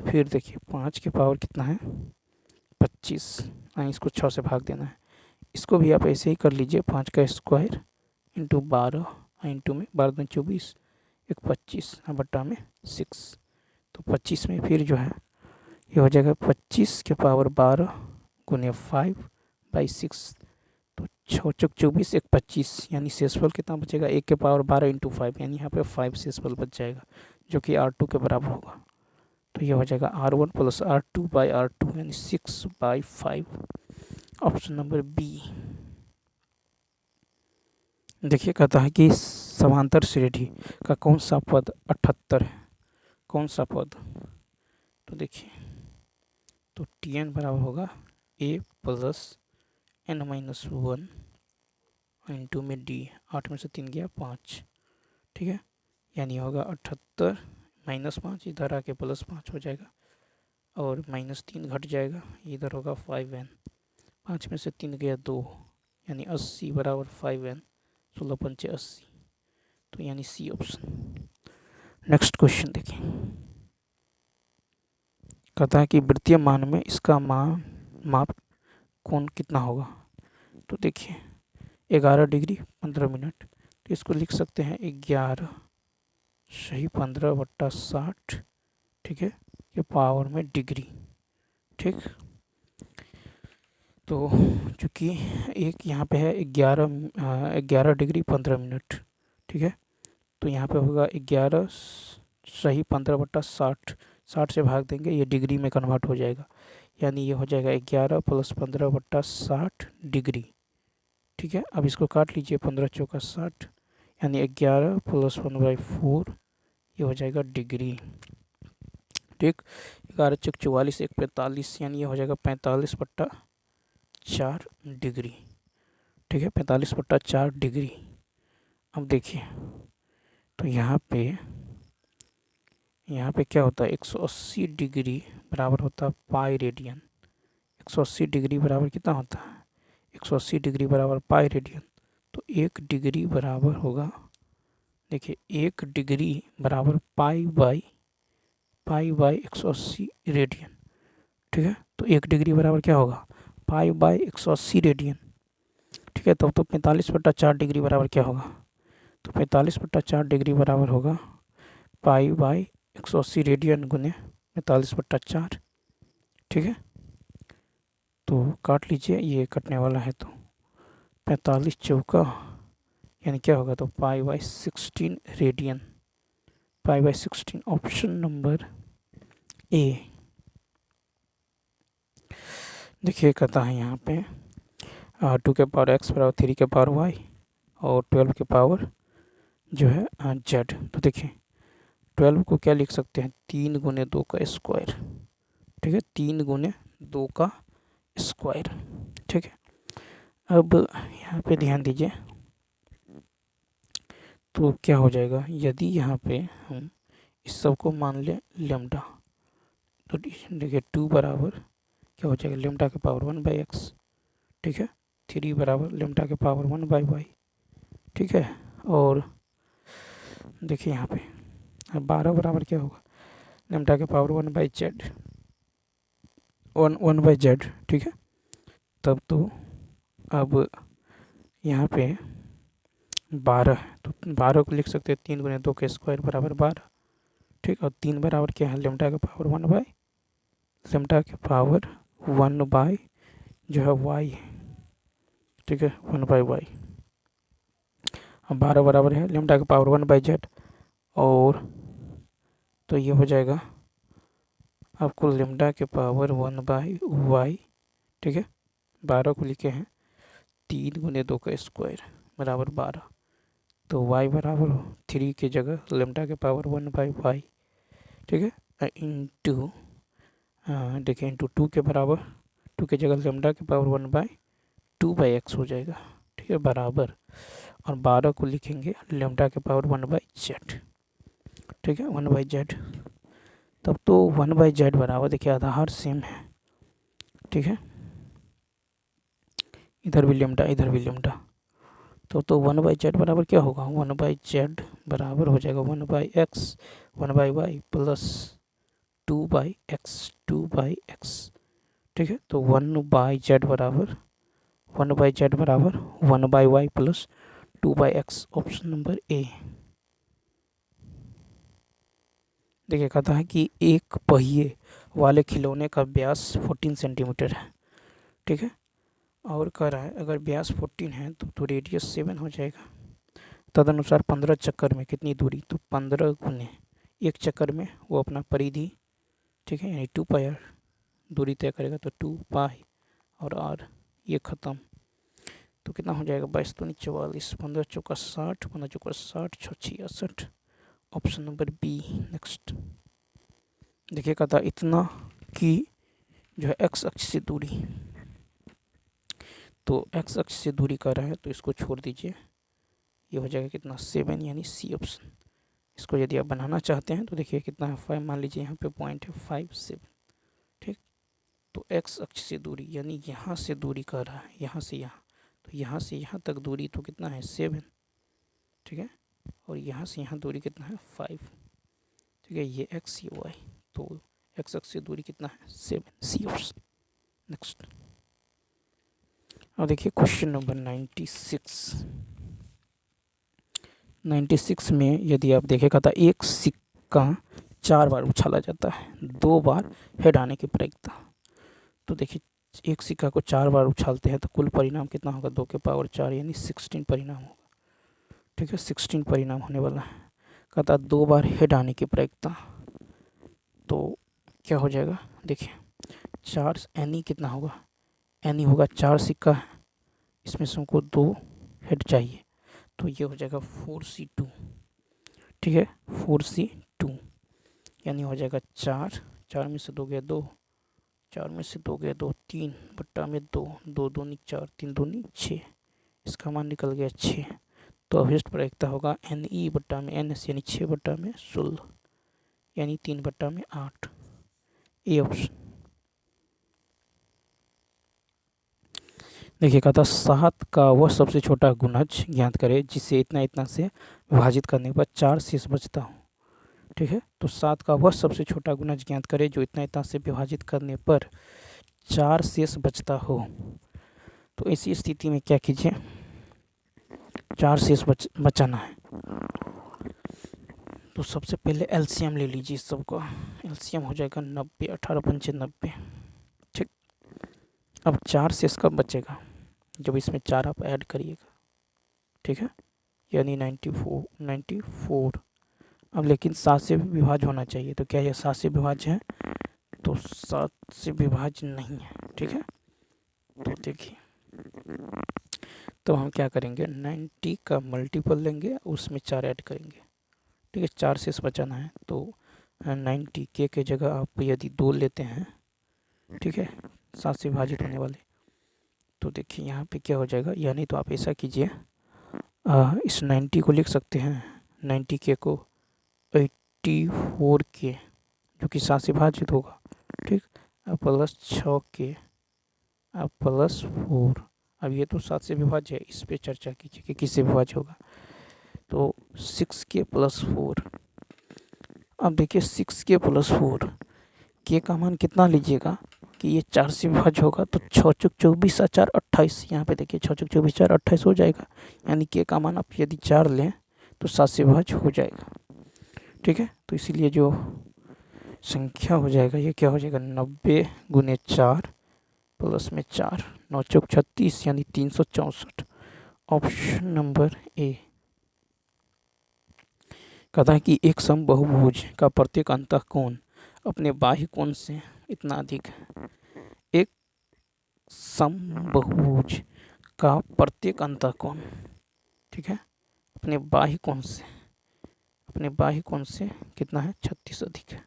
फिर देखिए 5 के पावर कितना है 25, इसको 6 से भाग देना है, इसको भी आप ऐसे ही कर लीजिए 5 का स्क्वायर इंटू 12 इंटू में 12 दूनी 24, 1 25 बट्टा में 6, तो 25 में फिर जो है ये हो जाएगा 25 के पावर 12 गुने 5/6, तो 6 × 24 1 25, यानी शेषफल कितना बचेगा 1 के पावर 12 इंटू 5, यानी यहाँ पे 5 शेषफल बच जाएगा जो कि R2 के बराबर होगा। तो ये हो जाएगा R1 + R2/R2 यानी 6/5, ऑप्शन नंबर बी। देखिए कहता है कि समांतर श्रेणी का कौन सा पद 78 है, कौन सा पद, तो देखिए तो Tn बराबर होगा A + n-1 इंटू में D, 8 में से 3 गया 5, ठीक है, यानी होगा 78 -5 इधर आके +5 हो जाएगा और -3 घट जाएगा, इधर होगा 5n, 5 में से 3 गया 2, यानी 80 बराबर 5n, 16 पंचे 80, तो यानी सी ऑप्शन। नेक्स्ट क्वेश्चन देखिए, कहता है कि वृत्तीय मान में इसका माप कोण कितना होगा, तो देखिए 11 डिग्री 15 मिनट, तो इसको लिख सकते हैं 11 सही 15/60, ठीक है, के पावर में डिग्री, ठीक। तो चूँकि एक यहाँ पे है 11 डिग्री 15 मिनट, ठीक है, तो यहाँ पे होगा 11 सही 15/60, 60 से भाग देंगे ये डिग्री में कन्वर्ट हो जाएगा, यानी ये हो जाएगा 11 + 15/60 डिग्री, ठीक है। अब इसको काट लीजिए 15 × 4 = 60, यानी 11 + 1/4 ये हो जाएगा डिग्री, ठीक। 11 × 44 1 45, यानी ये हो जाएगा 45/4 डिग्री, ठीक है, 45/4 डिग्री। अब देखिए तो यहाँ पे क्या होता है 180 डिग्री बराबर होता है पाई रेडियन, 180 डिग्री बराबर कितना होता है 180 डिग्री बराबर पाई रेडियन, तो 1 डिग्री बराबर होगा, देखिए 1 डिग्री बराबर पाई बाई 180 रेडियन, ठीक है। तो 1 डिग्री बराबर क्या होगा पाई बाई 180 रेडियन, ठीक है। तब तो 45/4 डिग्री बराबर क्या होगा, तो 45/4 डिग्री बराबर होगा पाई बाई 180 रेडियन गुने 45/4, ठीक है। तो काट लीजिए, ये कटने वाला है तो 45 चौका यानी क्या होगा, तो पाई/16 रेडियन, पाई/16, ऑप्शन नंबर ए। देखिए कहता है यहाँ पे 2 के पावर x बराबर 3 के पावर y और 12 के पावर जो है z। तो देखिए 12 को क्या लिख सकते हैं, 3 गुने 2 का स्क्वायर। ठीक है, 3 गुने 2 का स्क्वायर। ठीक है, अब यहाँ पे ध्यान दीजिए, तो क्या हो जाएगा, यदि यहाँ पे हम इस सब को मान लें लेमडा, तो देखिए 2 बराबर क्या हो जाएगा, लेमडा के पावर 1/x। ठीक है, 3 बराबर लेमडा के पावर 1/y। ठीक है, और देखिए यहाँ पे 12 बराबर क्या होगा, लेमडा के पावर 1/z, 1/z। ठीक है, तब तो अब यहाँ पे 12 है, तो 12 को लिख सकते हैं 3 गुने 2 के स्क्वायर बराबर 12। ठीक, और 3 बराबर क्या है, लेमडा के पावर 1/, जो है y है। ठीक है, 1/y। अब 12 बराबर है लेमडा के पावर 1/z, और तो ये हो जाएगा आपको लेमडा के पावर 1/y। ठीक है, 12 को लिखे हैं 3 गुने 2 का स्क्वायर बराबर 12, तो y बराबर 3 की जगह लेमडा के पावर 1/y। ठीक है, इंटू देखिए इंटू 2 के बराबर, 2 की जगह लेमडा के पावर 1/2/x हो जाएगा। ठीक है, बराबर, और 12 को लिखेंगे लेमडा के पावर 1/z। ठीक है, 1/z, तब तो 1/z बराबर देखिए आधार सेम है। ठीक है, इधर भी लेमडा इधर भी लेमडा, तो 1/z बराबर क्या होगा, 1/z बराबर हो जाएगा 1/x 1/y प्लस 2/x। ठीक है, तो 1/z बराबर 1/y plus 2/x, option number A. देखिए कहता है कि एक पहिए वाले खिलौने का व्यास 14 सेंटीमीटर है। ठीक है, और कह रहा है अगर व्यास 14 है तो रेडियस 7 हो जाएगा। तदनुसार 15 चक्कर में कितनी दूरी, तो 15 गुने एक चक्कर में वो अपना परिधि, ठीक है, यानी 2πr दूरी तय करेगा, तो 2π और r ये ख़त्म, तो कितना हो जाएगा, 22 दूनी 44, 15 चौका 60, 15 चौका 60, 6 66, ऑप्शन नंबर बी। नेक्स्ट देखिए कहता इतना कि जो है x अक्ष से दूरी, तो x अक्ष से दूरी कर रहा है तो इसको छोड़ दीजिए, ये हो जाएगा कितना 7, यानी सी ऑप्शन। इसको यदि आप बनाना चाहते हैं तो देखिए कितना है 5, मान लीजिए यहाँ पे पॉइंट है 5 7। ठीक, तो x अक्ष से दूरी यानी यहाँ से दूरी कर रहा है, यहाँ से यहाँ, तो यहाँ से यहाँ तक दूरी तो कितना है 7। ठीक है, और यहाँ से यहाँ दूरी कितना है 5। ठीक है, ये x ये y, तो x अक्ष से दूरी कितना है 7, सी ऑप्शन। नेक्स्ट अब देखिए क्वेश्चन नंबर 96 में यदि आप देखेगा था एक सिक्का 4 बार उछाला जाता है, 2 बार हेड आने की प्रायिकता। तो देखिए एक सिक्का को 4 बार उछालते हैं तो कुल परिणाम कितना होगा, 2 के पावर 4 यानी 16 परिणाम होगा। ठीक है, 16 परिणाम होने वाला है। कहता 2 बार हेड आने की प्रायिकता, तो क्या हो जाएगा, देखिए 4 एनी कितना होगा, एनी होगा 4 सिक्का है, इसमें से हमको 2 हेड चाहिए, तो ये हो जाएगा 4c2। ठीक है, 4c2 यानी हो जाएगा 4 में से 2 गया 2, 4 में से 2 गया 2, 3 बट्टा में 2, 2 दूनी 4, 3 दूनी 6, इसका मान निकल गया 6। तो अभिष्ट प्रायिकता होगा NE बट्टा में NS यानी 6 बट्टा में 16 यानी 3 बट्टा में 8, ए ऑप्शन। देखिए कहता 7 का वह सबसे छोटा गुणज ज्ञात करे जिसे इतना से विभाजित करने के बाद 4 शेष बचता हो। ठीक है, तो 7 का वह सबसे छोटा गुणज ज्ञात करे जो इतना से विभाजित करने पर 4 शेष बचता हो। तो ऐसी स्थिति में क्या कीजिए, 4 शेष बचाना है, तो सबसे पहले एलसीएम ले लीजिए सबका। एलसीएम हो जाएगा 90, 18 पंचे 90। ठीक, अब 4 शेष कब बचेगा, जब इसमें 4 आप ऐड करिएगा। ठीक है, यानी 94। अब लेकिन 7 से विभाज्य होना चाहिए, तो क्या यह 7 से विभाज्य है, तो 7 से विभाज्य नहीं है, ठीक है। तो देखिए, तो हम क्या करेंगे, 90 का मल्टीपल लेंगे, उसमें 4 ऐड करेंगे, ठीक है। 4 से बचाना है तो 90 के जगह आप यदि 2 लेते हैं, ठीक है, 7 से विभाजित होने वाले, तो देखिए यहाँ पे क्या हो जाएगा। यानी तो आप ऐसा कीजिए, इस 90 को लिख सकते हैं, 90 के को 84 के, जो कि 7 से विभाजित होगा, ठीक। अब प्लस 6 के, अब प्लस 4। अब ये तो 7 से विभाज्य है, इस पे चर्चा कीजिए कि किससे विभाज्य होगा। तो 6 के प्लस 4। अब देखिए 6 के प्लस 4 के का मान कितना लीजिएगा कि ये 4 से विभाज्य होगा, तो 6 चौक 24 और 4 28। यहाँ पे देखिए 6 चौक 24 4 28 हो जाएगा। यानी के का मान आप यदि 4 लें तो 7 से विभाज्य हो जाएगा, ठीक है। तो इसीलिए जो संख्या हो जाएगा ये क्या हो जाएगा, 90 गुने 4 प्लस में 4, 9 चौक 36 यानी 364। Option number A. कहता है कि एक समबाहुभुज का प्रत्येक अंतःकोण अपने बाह्य कोण से इतना अधिक है। एक समबाहुभुज का प्रत्येक अंतःकोण, ठीक है, अपने बाह्य कोण से कितना है, 36 अधिक है,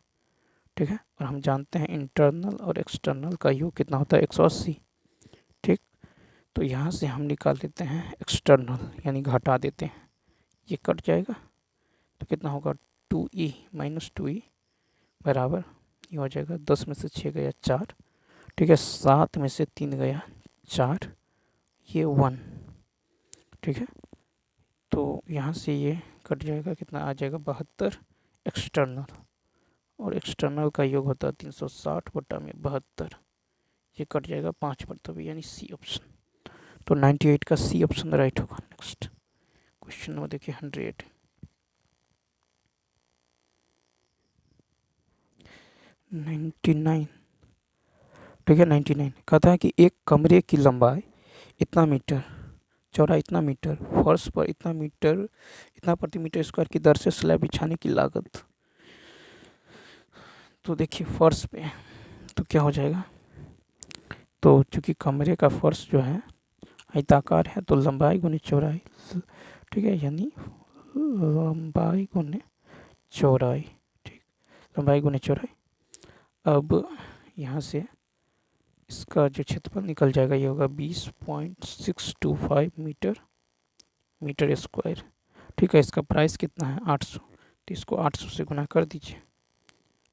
ठीक है। और हम जानते हैं इंटरनल और एक्सटर्नल का योग कितना होता है, 180, ठीक। तो यहाँ से हम निकाल लेते हैं एक्सटर्नल, यानी घटा देते हैं, ये कट जाएगा तो कितना होगा, 2e माइनस 2e बराबर ये हो जाएगा, 10 में से 6 गया 4, ठीक है, 7 में से 3 गया 4, ये 1, ठीक है। तो यहाँ से ये कट जाएगा, कितना आ जाएगा, 72 एक्सटर्नल, और एक्सटर्नल का योग होता है 360 बटा में 72, ये कट जाएगा 5 पर, तभी यानी सी ऑप्शन। तो 98 का सी ऑप्शन राइट होगा। नेक्स्ट क्वेश्चन नंबर देखिए 100। 99, ठीक है, 99 कहता है कि एक कमरे की लंबाई इतना मीटर, चौड़ा इतना मीटर, फर्श पर इतना मीटर, इतना प्रति मीटर स्क्वायर की दर से स्लैब बिछाने की लागत। तो देखिए फर्श पे तो क्या हो जाएगा, तो चूंकि कमरे का फर्श जो है आयताकार है तो लंबाई गुने चौड़ाई, ठीक है, यानी लंबाई गुने चौड़ाई, ठीक, लंबाई गुने चौड़ाई। अब यहाँ से इसका जो क्षेत्रफल निकल जाएगा ये होगा 20.625 मीटर स्क्वायर, ठीक है। इसका प्राइस कितना है, 800, तो इसको 800 से गुना कर दीजिए,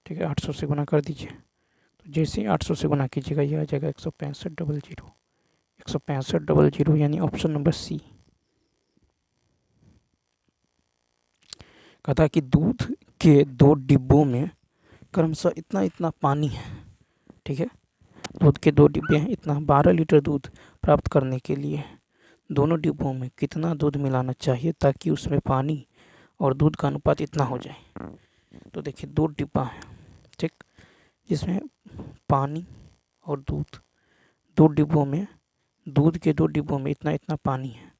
ठीक है, 800 से गुना कर दीजिए। तो जैसे ही 800 से गुना कीजिएगा ये आ जाएगा 165,000 यानी ऑप्शन नंबर सी। कहता है कि दूध के 2 डिब्बों में क्रमशः इतना इतना पानी है, ठीक है। दूध के 2 डिब्बे हैं, इतना 12 लीटर दूध प्राप्त करने के लिए दोनों डिब्बों में कितना दूध मिलाना चाहिए ताकि उसमें पानी और दूध का अनुपात इतना हो जाए। तो देखिए 2 डिब्बा है, ठीक, जिसमें पानी और दूध, 2 डिब्बों में, दूध के 2 डिब्बों में इतना इतना पानी है,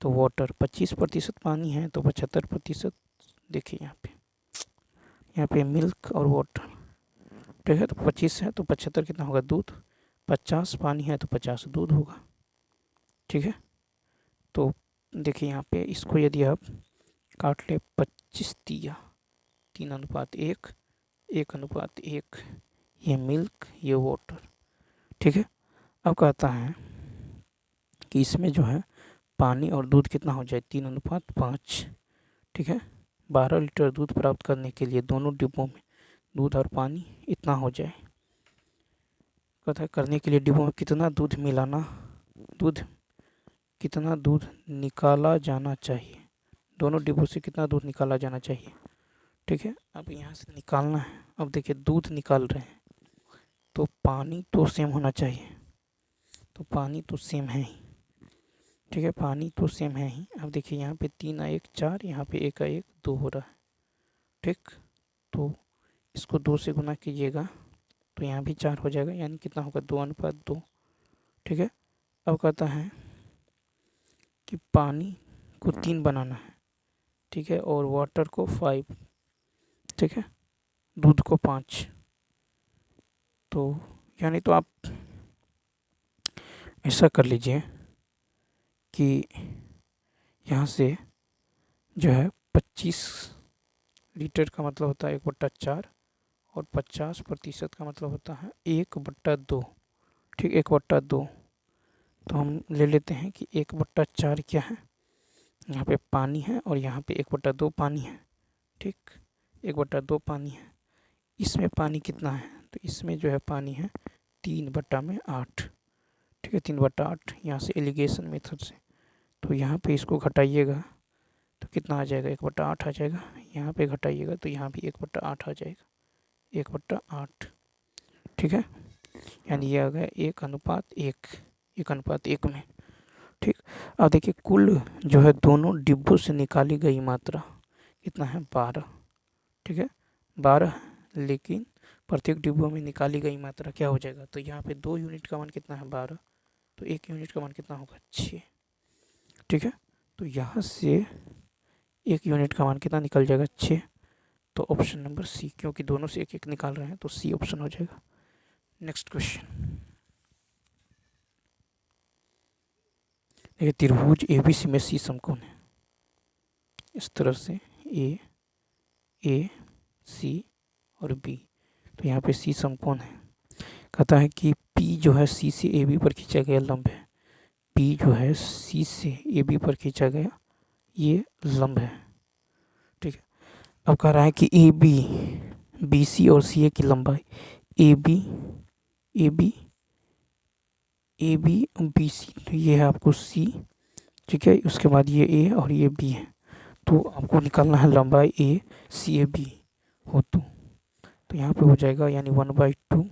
तो वाटर 25% पानी है तो 75%, देखिए यहाँ पे मिल्क और वाटर, ठीक है। तो 25 है तो 75 कितना होगा, दूध, 50 पानी है तो 50 दूध होगा, ठीक है। तो देखिए यहाँ पे इसको यदि आप काट ले, 25 दिया 3:1, 1:1, ये मिल्क ये वाटर, ठीक है। अब कहता है कि इसमें जो है पानी और दूध कितना हो जाए, 3:5, ठीक है। 12 लीटर दूध प्राप्त करने के लिए दोनों डिब्बों में दूध और पानी इतना हो जाए। कहता है करने के लिए डिब्बों में कितना दूध कितना दूध निकाला जाना चाहिए, दोनों डिब्बों से कितना दूध निकाला जाना चाहिए, ठीक है। अब यहाँ से निकालना है। अब देखिए दूध निकाल रहे हैं तो पानी तो सेम होना चाहिए, तो पानी तो सेम है ही, ठीक है, पानी तो सेम है ही। अब देखिए यहाँ पे 3 और 1 4, यहाँ पे 1 और 1 2 हो रहा है, ठीक। तो इसको 2 से गुना कीजिएगा तो यहाँ भी 4 हो जाएगा, यानी कितना होगा, 2:2, ठीक है। अब कहता है कि पानी को 3 बनाना है, ठीक है, और वाटर को 5, ठीक है, दूध को 5, तो यानी तो आप ऐसा कर लीजिए कि यहाँ से जो है 25 लीटर का मतलब होता है 1/4 और 50% का मतलब होता है 1/2। ठीक, 1/2। तो हम ले लेते हैं कि 1/4 क्या है, यहाँ पे पानी है और यहाँ पे 1/2 पानी है। ठीक, 1/2 पानी है। इसमें पानी कितना है, तो इसमें जो है पानी है 3/8। ठीक है, 3/8 यहाँ से एलिगेशन मेथड से। तो यहाँ पे इसको घटाइएगा तो कितना आ जाएगा, 1/8 आ जाएगा। यहाँ पे घटाइएगा तो यहाँ भी 1/8 आ जाएगा, 1/8। ठीक है, यानी ये आ गया 1:1, 1:1 में। ठीक, अब देखिए कुल जो है दोनों डिब्बों से निकाली गई मात्रा कितना है, 12। ठीक है, 12, लेकिन प्रत्येक डिब्बों में निकाली गई मात्रा क्या हो जाएगा, तो यहाँ पे 2 यूनिट का मान कितना है, 12, तो 1 यूनिट का मान कितना होगा, 6। ठीक है, तो यहाँ से 1 यूनिट का मान कितना निकल जाएगा, 6। तो ऑप्शन नंबर सी, क्योंकि दोनों से 1-1 निकाल रहे हैं तो सी ऑप्शन हो जाएगा। नेक्स्ट क्वेश्चन, देखिए त्रिभुज एबीसी में सी समकोण है। इस तरह से ए सी और बी, तो यहाँ पे सी समकोण है। कहता है कि पी जो है सी से ए बी पर खींचा गया लंब है। पी जो है सी से ए बी पर खींचा गया ये लंब है। ठीक है, अब कह रहा है कि ए बी बी सी और सी ए की लंबाई ए बी बी सी, तो ये है आपको सी। ठीक है, उसके बाद ये ए और ये बी है, तो आपको निकालना है लंबाई ए सी ए बी हो तो यहाँ पे हो जाएगा यानी 1/2।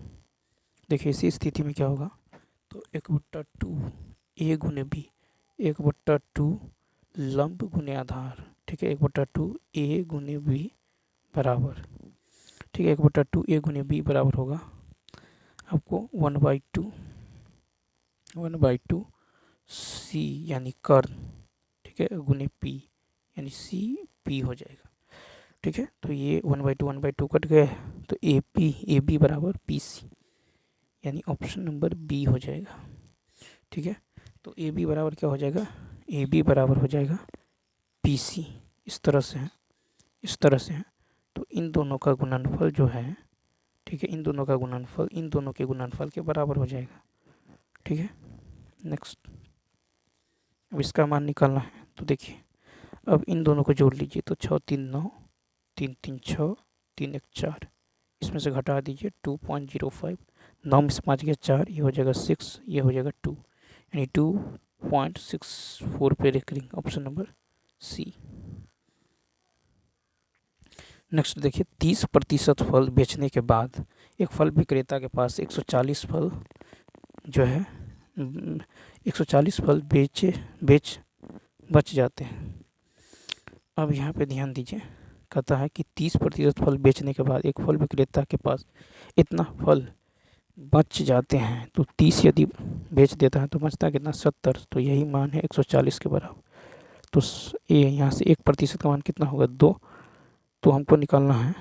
देखिए इसी स्थिति में क्या होगा, तो 1/2 ए गुने बी, 1/2 लंब गुने आधार। ठीक है, 1/2 ए गुने बी बराबर, ठीक है, 1/2 ए गुने बी बराबर होगा आपको 1/2 सी यानी कर्ण, ठीक है, गुने पी यानी सी पी हो जाएगा। ठीक है, तो ये 1/2 कट गया है, तो ए बी बराबर पी सी, यानी ऑप्शन नंबर बी हो जाएगा। ठीक है, तो ए बी बराबर क्या हो जाएगा, ए बी बराबर हो जाएगा पी सी। इस तरह से है, इस तरह से है। तो इन दोनों का गुणनफल जो है, ठीक है, इन दोनों का गुणनफल इन दोनों के गुणनफल के बराबर हो जाएगा। ठीक है, नेक्स्ट, अब इसका मान निकालना है। तो देखिए अब इन दोनों को जोड़ लीजिए, तो 6 3 9, 3 3 6, 3 1 4, इसमें से घटा दीजिए 2.05, 9 में से 5 गया 4, ये हो जाएगा 6, ये हो जाएगा 2, यानी 2.64 पे recurring, option number C. Next देखिए 30% फल बेचने के बाद एक फल विक्रेता के पास 140 फल जो है 140 फल बच जाते हैं। अब यहाँ पे ध्यान दीजिए, कहता है कि 30% फल बेचने के बाद एक फल विक्रेता के पास इतना फल बच जाते हैं, तो 30 यदि बेच देता है तो बचता कितना, 70। तो यही मान है 140 के बराबर। तो ये यहाँ से 1% का मान कितना होगा, 2। तो हमको निकालना है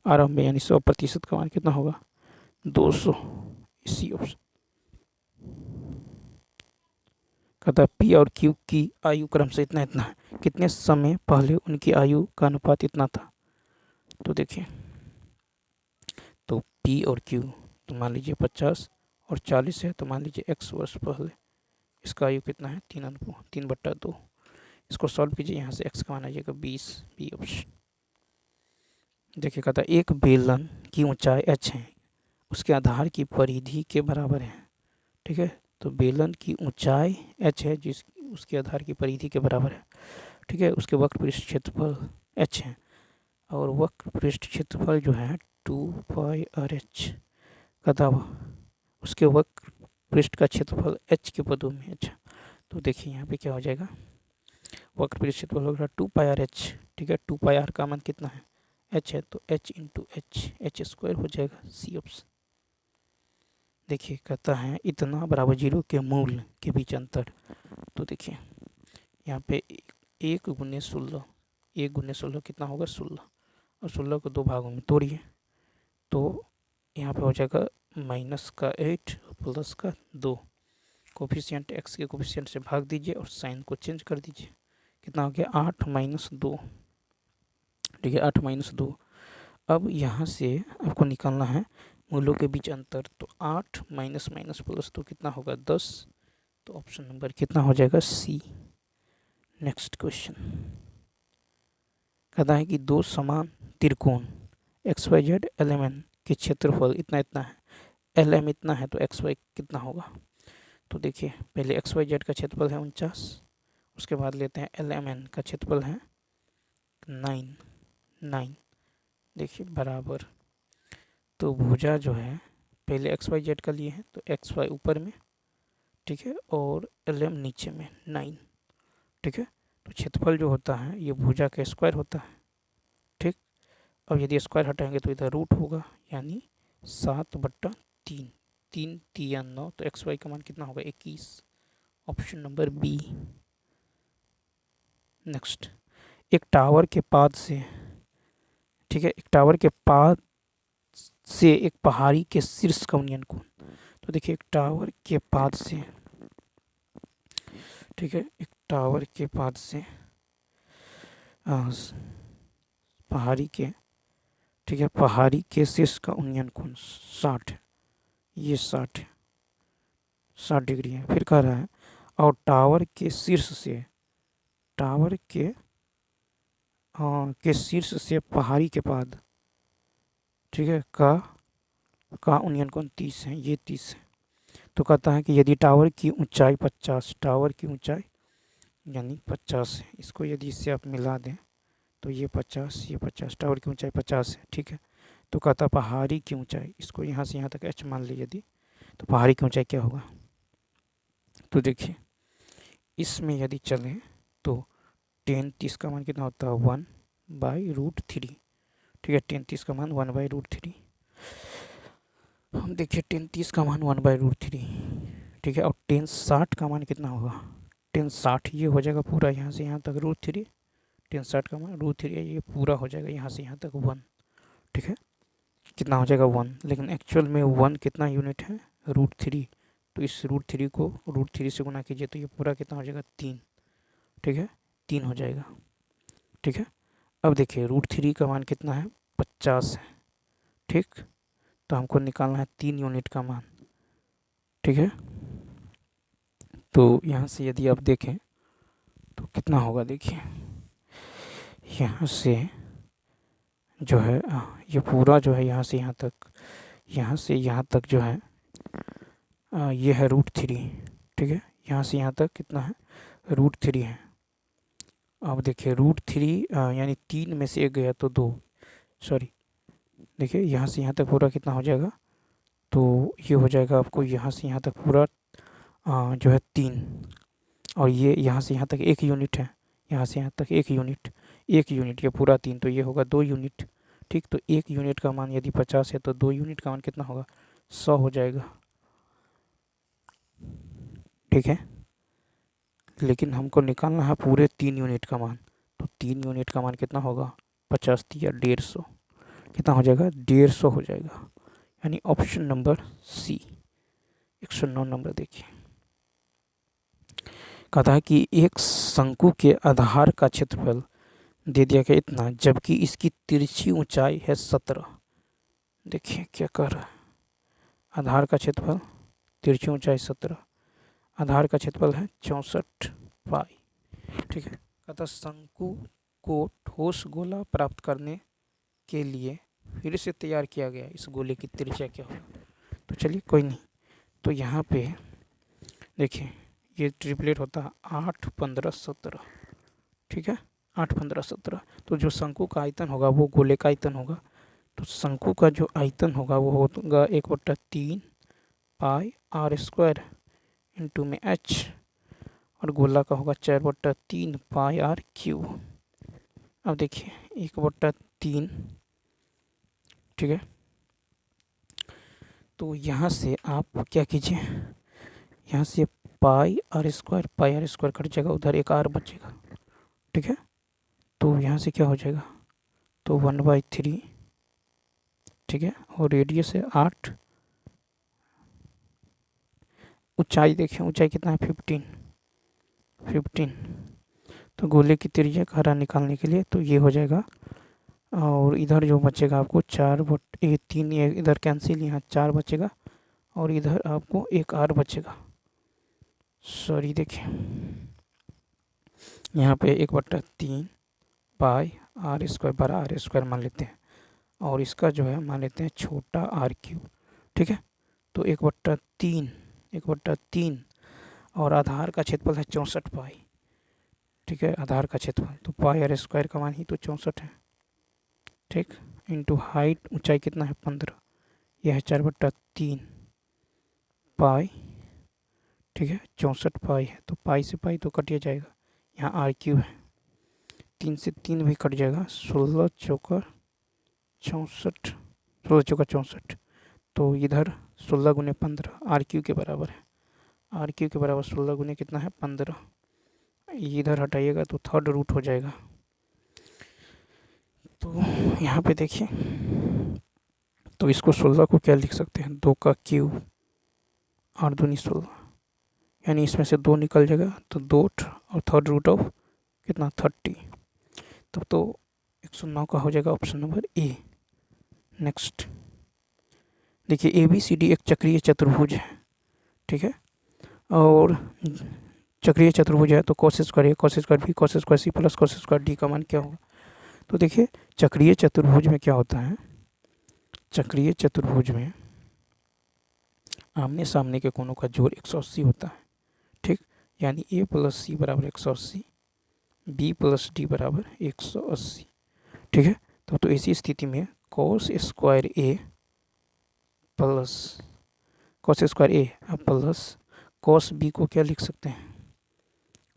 आरंभ में, यानी 100% का मान कितना होगा, 200। इसी ऑप्शन कहता है पी और क्यू की आयु क्रम से इतना इतना है, कितने समय पहले उनकी आयु का अनुपात इतना था। तो देखिए, तो पी और क्यू तो मान लीजिए 50 और 40 है, तो मान लीजिए x वर्ष पहले इसका आयु कितना है, 3/2। इसको सॉल्व कीजिए, यहाँ से x का मान आ जाएगा 20, बी ऑप्शन। देखिए कहता है एक बेलन की ऊंचाई h है, उसके आधार की परिधि के बराबर है। ठीक है, तो बेलन की ऊंचाई h है, जिस उसके आधार की परिधि के बराबर है। ठीक है, उसके वक्र पृष्ठ क्षेत्रफल h है, और वक्र पृष्ठ क्षेत्रफल जो है 2πr/h कहता उसके वक्र पृष्ठ का क्षेत्रफल h के पदों में। अच्छा, तो देखिए यहाँ पे क्या हो जाएगा, वक्र पृष्ठ क्षेत्रफल होगा 2πr/h। ठीक है, 2πr का मान कितना है, h है, तो h इंटू h स्क्वायर हो जाएगा, सी ऑप्शन। देखिए कहता है इतना बराबर 0 के मूल के बीच अंतर। तो देखिए यहाँ पे 1 गुने 16, 1 गुने 16 कितना होगा, 16, और 16 को 2 भागों में तोड़िए, तो यहाँ पे हो जाएगा माइनस का 8 प्लस का 2, कोफिशिएंट एक्स के कोफिशिएंट से भाग दीजिए और साइन को चेंज कर दीजिए। कितना हो गया 8-2, ठीक है 8-2। अब यहाँ से आपको निकालना है मूलों के बीच अंतर, तो 8 माइनस माइनस प्लस तो कितना होगा 10, तो ऑप्शन नंबर कितना हो जाएगा सी। नेक्स्ट क्वेश्चन कहता है कि दो समान त्रिकोण X Y Z L M N के क्षेत्रफल इतना इतना है, एल एम इतना है, तो एक्स वाई कितना होगा। तो देखिए पहले एक्स वाई जेड का क्षेत्रफल है 49, उसके बाद लेते हैं एल एम एन का क्षेत्रफल है 9, देखिए बराबर, तो भुजा जो है पहले एक्स वाई जेड का लिए हैं तो एक्स वाई ऊपर में, ठीक है, और एल एम नीचे में 9, ठीक है। तो क्षेत्रफल जो होता है ये भुजा का स्क्वायर होता है, ठीक। अब यदि स्क्वायर हटाएंगे तो इधर रूट होगा, यानी 7/3, 3×3=9, तो एक्स वाई का मान कितना होगा 21, ऑप्शन नंबर बी। नेक्स्ट, एक टावर के पाद से, ठीक है, एक टावर के पाद से एक पहाड़ी के शीर्ष का उन्नयन कोण, तो देखिए एक टावर के पाद से, ठीक है, एक टावर के पाद से पहाड़ी के, ठीक है, पहाड़ी के शीर्ष का उन्नयन कोण 60 है, ये 60 डिग्री है। फिर कह रहा है और टावर के शीर्ष से, टावर के शीर्ष से पहाड़ी के पाद, ठीक है, का उन्नयन कोण 30 है, ये 30 है। तो कहता है कि यदि टावर की ऊंचाई 50, टावर की ऊंचाई यानी 50 है, इसको यदि इससे आप मिला दें तो ये 50, ये 50, टावर की ऊंचाई 50 है, ठीक है। तो कहता पहाड़ी की ऊंचाई, इसको यहाँ से यहाँ तक एच मान ली यदि, तो पहाड़ी की ऊंचाई क्या होगा। तो देखिए इसमें यदि चलें तो 10-30 का मान कितना होता है 1/√3, ठीक है, 10-30 का मान 1/√3, हम देखिए 10-30 का मान 1/√3, ठीक है। और 10-60 का मान कितना होगा 10-60, ये हो जाएगा पूरा यहाँ से यहाँ तक √3, 10-60 का मान √3 है, ये पूरा हो जाएगा यहाँ से यहाँ तक 1, ठीक है, कितना हो जाएगा 1, लेकिन एक्चुअल में 1 कितना यूनिट है √3, तो इस √3 को √3 से गुना कीजिए तो ये पूरा कितना हो जाएगा 3, ठीक है, 3 हो जाएगा, ठीक है। अब देखिए √3 का मान कितना है 50 है, ठीक, तो हमको निकालना है 3 यूनिट का मान, ठीक है। तो यहाँ से यदि आप देखें तो कितना होगा, देखिए यहाँ से जो है ये पूरा जो है यहाँ से यहाँ तक, यहाँ से यहाँ तक जो है ये है √3, ठीक है, यहाँ से यहाँ तक कितना है √3 है। अब देखिए √3 यानी 3 में से 1 गया तो 2, सॉरी, देखिए यहाँ से यहाँ तक पूरा कितना हो जाएगा, तो ये हो जाएगा आपको यहाँ से यहाँ तक पूरा जो है 3, और ये यहाँ से यहाँ तक 1 यूनिट है, यहाँ से यहाँ तक 1 यूनिट, 1 यूनिट, ये पूरा 3, तो ये होगा 2 यूनिट, ठीक। तो 1 यूनिट का मान यदि 50 है तो 2 यूनिट का मान कितना होगा 100 हो जाएगा, ठीक है। लेकिन हमको निकालना है पूरे 3 यूनिट का मान, तो 3 यूनिट का मान कितना होगा 50 या 150, कितना हो जाएगा 150 हो जाएगा, यानी ऑप्शन नंबर सी। 109 नंबर देखिए, कहता है कि एक शंकु के आधार का क्षेत्रफल दे दिया गया इतना, जबकि इसकी तिरछी ऊंचाई है 17। देखिए क्या कर रहा है, आधार का क्षेत्रफल, तिरछी ऊंचाई 17, आधार का क्षेत्रफल है 64 पाई, ठीक है। कहता शंकु को ठोस गोला प्राप्त करने के लिए फिर से तैयार किया गया, इस गोले की त्रिज्या क्या होगा। तो चलिए कोई नहीं, तो यहाँ पे देखिए ये ट्रिपलेट होता है 8, 15, 17, ठीक है, 8, 15, 17। तो जो शंकु का आयतन होगा वो गोले का आयतन होगा, तो शंकु का जो आयतन होगा वो होगा 1/3 पाई r² इंटू में h, और गोला का होगा 4/3 पाई r³। अब देखिए 1/3, ठीक है, तो यहाँ से आप क्या कीजिए, यहाँ से पाई r² कट जाएगा, उधर एक r बचेगा, ठीक है। तो यहाँ से क्या हो जाएगा, तो 1/3, ठीक है, और रेडियस है 8, ऊंचाई देखें, ऊंचाई कितना है 15। तो गोले की त्रिज्या हरा निकालने के लिए तो ये हो जाएगा। और इधर जो बचेगा आपको 4/3, ये इधर कैंसिल, यहाँ 4 बचेगा और इधर आपको एक आर बचेगा। सॉरी देखिए यहाँ पे 1/3 पाई आर स्क्वायर बड़ा आर स्क्वायर मान लेते हैं, और इसका जो है मान लेते हैं छोटा आर क्यूब। ठीक है, तो 1/3 और आधार का क्षेत्रफल है 64 पाई। ठीक है, आधार का क्षेत्रफल तो पाई आर स्क्वायर का मान ही तो 64 है। ठीक, इंटू हाइट, ऊंचाई कितना है 15, यह है 4/3 पाई। ठीक है, 64 पाई है तो पाई से पाई तो कट जाएगा, यहाँ आर क्यूब है, 3 से 3 भी कट जाएगा, 16 चौका 64, 16 चौका 64। तो इधर 16 गुने 15 आर क्यू के बराबर है। आर क्यू के बराबर 16 गुने कितना है 15, इधर हटाइएगा तो थर्ड रूट हो जाएगा। तो यहाँ पे देखिए, तो इसको 16 को क्या लिख सकते हैं, 2 का क्यूब, 8 दूनी 16, यानी इसमें से 2 निकल जाएगा तो 2 और थर्ड रूट ऑफ कितना 30। तब तो 109 का हो जाएगा ऑप्शन नंबर ए। नेक्स्ट देखिए, ए बी सी डी एक चक्रीय चतुर्भुज है। ठीक है, और चक्रीय चतुर्भुज है तो cos square A cos square B cos square C plus cos square D का मान क्या होगा। तो देखिए चक्रीय चतुर्भुज में क्या होता है, चक्रीय चतुर्भुज में आमने सामने के कोणों का जोड़ 180 होता है। ठीक, यानी ए प्लस सी बराबर 180, बी प्लस डी बराबर 180। ठीक है, तो ऐसी स्थिति में कॉस स्क्वायर ए प्लस कॉस स्क्वायर ए प्लस कॉस बी को क्या लिख सकते हैं,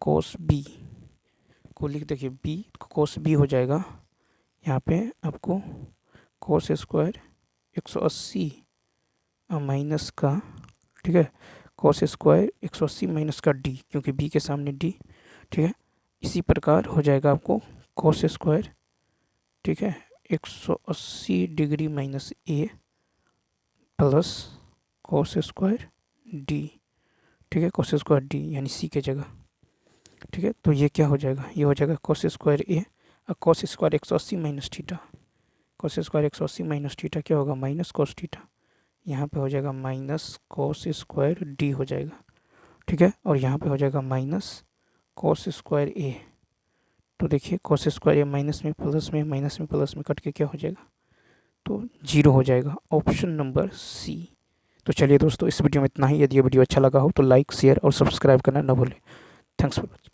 कॉस बी को लिख, देखिए बी कॉस बी हो जाएगा, यहाँ पे आपको कॉस स्क्वायर 180 माइनस का, ठीक है, कॉस स्क्वायर 180 माइनस का डी, क्योंकि बी के सामने डी। ठीक है, इसी प्रकार हो जाएगा आपको कॉस स्क्वायर, ठीक है, 180 डिग्री माइनस ए प्लस कॉस स्क्वायर डी। ठीक है, कॉस स्क्वायर डी यानी सी के जगह। ठीक है, तो ये क्या हो जाएगा, ये हो जाएगा कॉस स्क्वायर ए और cos square 180 minus theta, cos square 180 minus theta क्या होगा माइनस कॉस थीटा, यहाँ पे हो जाएगा माइनस कॉस स्क्वायर डी हो जाएगा। ठीक है, और यहाँ पे हो जाएगा माइनस कॉस स्क्वायर ए। तो देखिए कॉस स्क्वायर ए माइनस में प्लस में कट के क्या हो जाएगा, तो 0 हो जाएगा, ऑप्शन नंबर सी। तो चलिए दोस्तों, इस वीडियो में इतना ही। यदि ये वीडियो अच्छा लगा हो तो लाइक शेयर और सब्सक्राइब करना न भूलें। Thanks for watching.